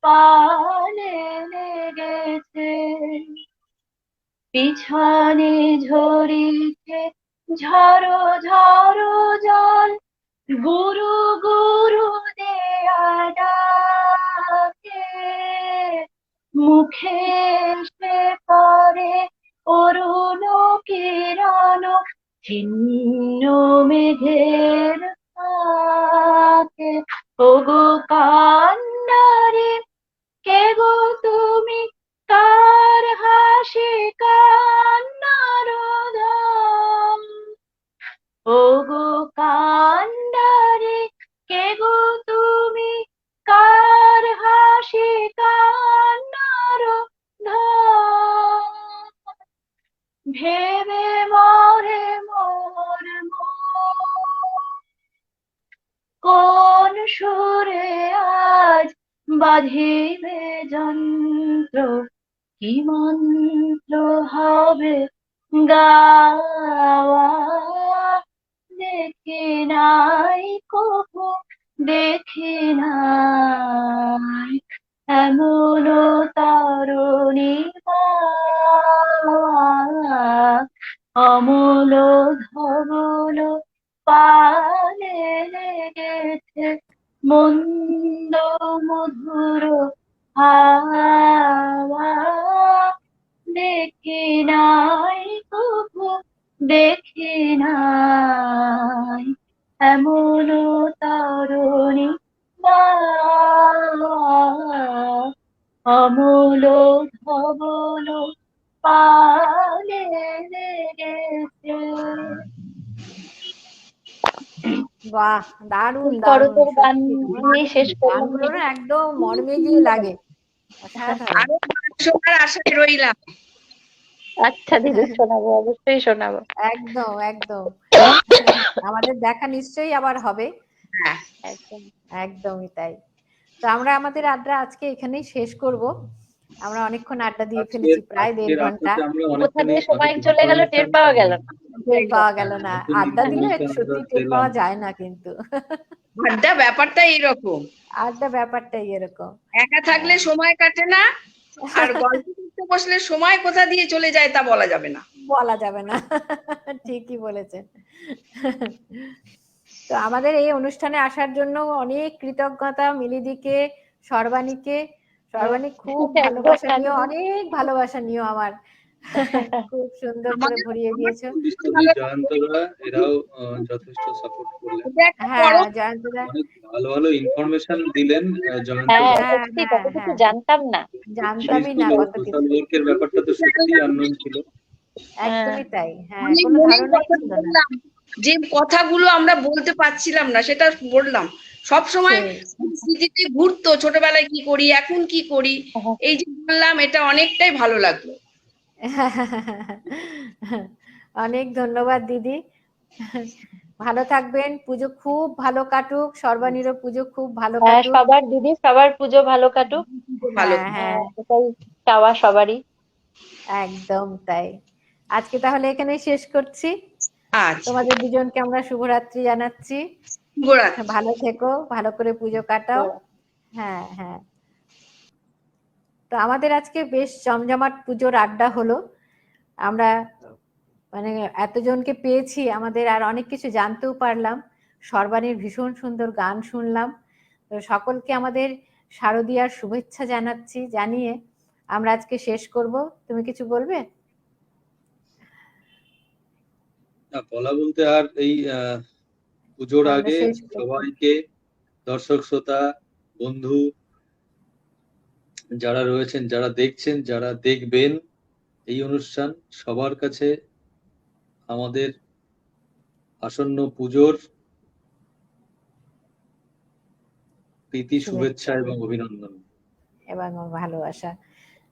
পালে লেগেছে, পিছনে ঝরিছে ঝড়ো ঝড়ো জল, গুরু গুরু দেয়া ডাকে, মুখে এসে পড়ে অরুণ কিরণ ছিন্ন মেঘের ফাঁকে, ওগো কান্নারে কে গো তুমি, কার হাসি কান্নার ধাম, ওগো কান্নারে কে গো তুমি, কার হাসি কান্নার ধাম, ভেবে মরে মোর মন, কোন সুরে আজ বাঁধিবে যন্ত্র, কি মন্ত্র হবে গাওয়া, দেখি নাই কভু দেখি নাই এমন তরুণী বাওয়া, অমূল ধবল পালে লেগেছে মন্দ মধুর হাওয়া, দেখি নাই কভু দেখি নাই এমন তরুণী বাওয়া, অমূল ধবল পালে লেগেছে। বাহ, দারুণ করতের দারুণ, গান সত্যি। নিয়ে শেষ করলাম। গানগুলো না একদম মর্মে গিয়ে লাগে, অসাধারণ। আরো শোনার আশায় রইলাম। আচ্ছা দিদি, শোনাবো, অবশ্যই শোনাবো। একদম একদম, আমাদের দেখা নিশ্চয়ই আবার হবে। হ্যাঁ, একদম একদমই তাই। তো আমরা আমাদের আড্ডা আজকে এখানেই শেষ করব। আমরা অনেকক্ষণ আড্ডা দিয়ে ফেলেছি, প্রায় 1.5 ঘন্টা। কোথা দিয়ে সময় চলে গেল টের পাওয়া গেল না। টের পাওয়া গেল না। আড্ডা দিলে সত্যি টের পাওয়া যায় না কিন্তু। আড্ডা ব্যাপারটা এইরকম, আড্ডা ব্যাপারটাই এরকম। একা থাকলে সময় কাটে না, আর গল্প করতে বসলে সময় কোথা দিয়ে চলে যায় তা বলা যাবে না। বলা যাবে না, ঠিকই বলেছেন। তো আমাদের এই অনুষ্ঠানে আসার জন্য অনেক কৃতজ্ঞতা মিলিদিকে, সর্বাণীকে। সর্বাণী খুব ভালোবাসা নিও, অনেক ভালোবাসা নিও আমার। খুব সুন্দর করে ভরিয়ে দিয়েছো। জয়ন্তদা এরাও যথেষ্ট সাপোর্ট করলেন। হ্যাঁ, জয়ন্তদা অনেক ভালো ভালো ইনফরমেশন দিলেন জয়ন্তদা। হ্যাঁ, সত্যি কত কিছু জানতাম না। জানতামই না কত কিছু। সোশ্যাল ওয়ার্কের ব্যাপারটা তো সত্যি আননোন ছিল। একদমই তাই। হ্যাঁ, অনেক কোনো মনের ধারণাই কথা ছিল না। বললাম, যে কথাগুলো আমরা বলতে পারছিলাম না সেটা বললাম। সব সময় স্মৃতিতে ঘুরতো, ছোটবেলায় কি করি, এখন কি করি, এই যে বললাম, এটা অনেকটাই ভালো লাগলো। অনেক ধন্যবাদ দিদি। ভালো থাকবেন, পুজো খুব ভালো কাটুক, সর্বাণীরও পুজো খুব ভালো হ্যাঁ, কাটুক। সবার দিদি, সবার পুজো ভালো কাটুক। ভালো হ্যাঁ হ্যাঁ, এটাই চাওয়া সবারই। একদম তাই। আজকে তাহলে এখানেই শেষ করছি। আচ্ছা, তোমাদের দুজনকে আমরা শুভরাত্রি জানাচ্ছি। শুভরাত্রি। ভালো থেকো, ভালো করে পুজো কাটাও। হ্যাঁ হ্যাঁ। তো আমাদের আজকে বেশ জমজমাট পুজোর আড্ডা হলো। আমরা মানে এতজনকে পেয়েছি, আমাদের আর অনেক কিছু জানতেও পারলাম। সর্বাণীর ভীষণ সুন্দর গান শুনলাম। তো সকলকে আমাদের শারদীয়ার শুভেচ্ছা জানাচ্ছি, জানিয়ে আমরা আজকে শেষ করব। তুমি কিছু বলবে? না, বলা বলতে আর এই পুজোর আমরা আগে শেষ করব। সবাইকে, দর্শক শ্রোতা বন্ধু যারা রয়েছেন, যারা দেখছেন, যারা দেখবেন এই অনুষ্ঠান, সবার কাছে আমাদের আসন্ন পুজোর প্রীতি, শুভেচ্ছা এবং অভিনন্দন এবং ভালোবাসা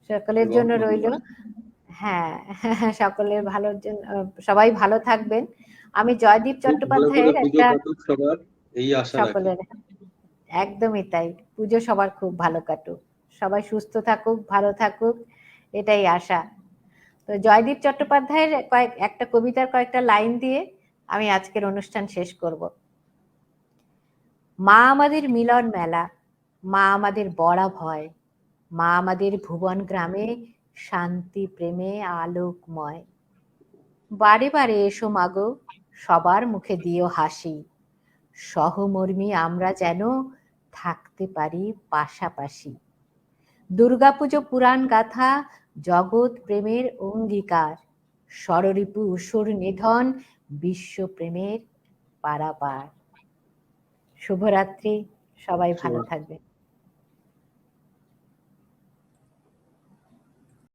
সকলের এবং জন্য রইল। হ্যাঁ, সকলের ভালোর জন্য সবাই ভালো থাকবেন। আমি জয়দীপ খুব ভালো করে চট্টোপাধ্যায়ের পুজো একটা কাটুক সবার, এই আশা রাখি। সকলের একদমই তাই, পুজো সবার খুব ভালো কাটুক, সবাই সুস্থ থাকুক, ভালো থাকুক, এটাই আশা। তো জয়দীপ চট্টোপাধ্যায়ের একটা কবিতার কয়েকটা লাইন দিয়ে আমি আজকের অনুষ্ঠান শেষ করব। মা আমাদের মিলন মেলা, মা আমাদের বড়া ভয়, মা আমাদের ভুবন গ্রামে শান্তি প্রেমে আলোকময়। বারে বারে এসো মাগো, সবার মুখে দিও হাসি, সহমর্মী আমরা যেন থাকতে পারি পাশাপাশি। দুর্গাপুজো পুরাণ গাথা, জগৎ প্রেমের অঙ্গীকার, ষড়রিপু অসুর নিধন, বিশ্ব প্রেমের পারাপার। শুভরাত্রি, সবাই ভালো থাকবেন।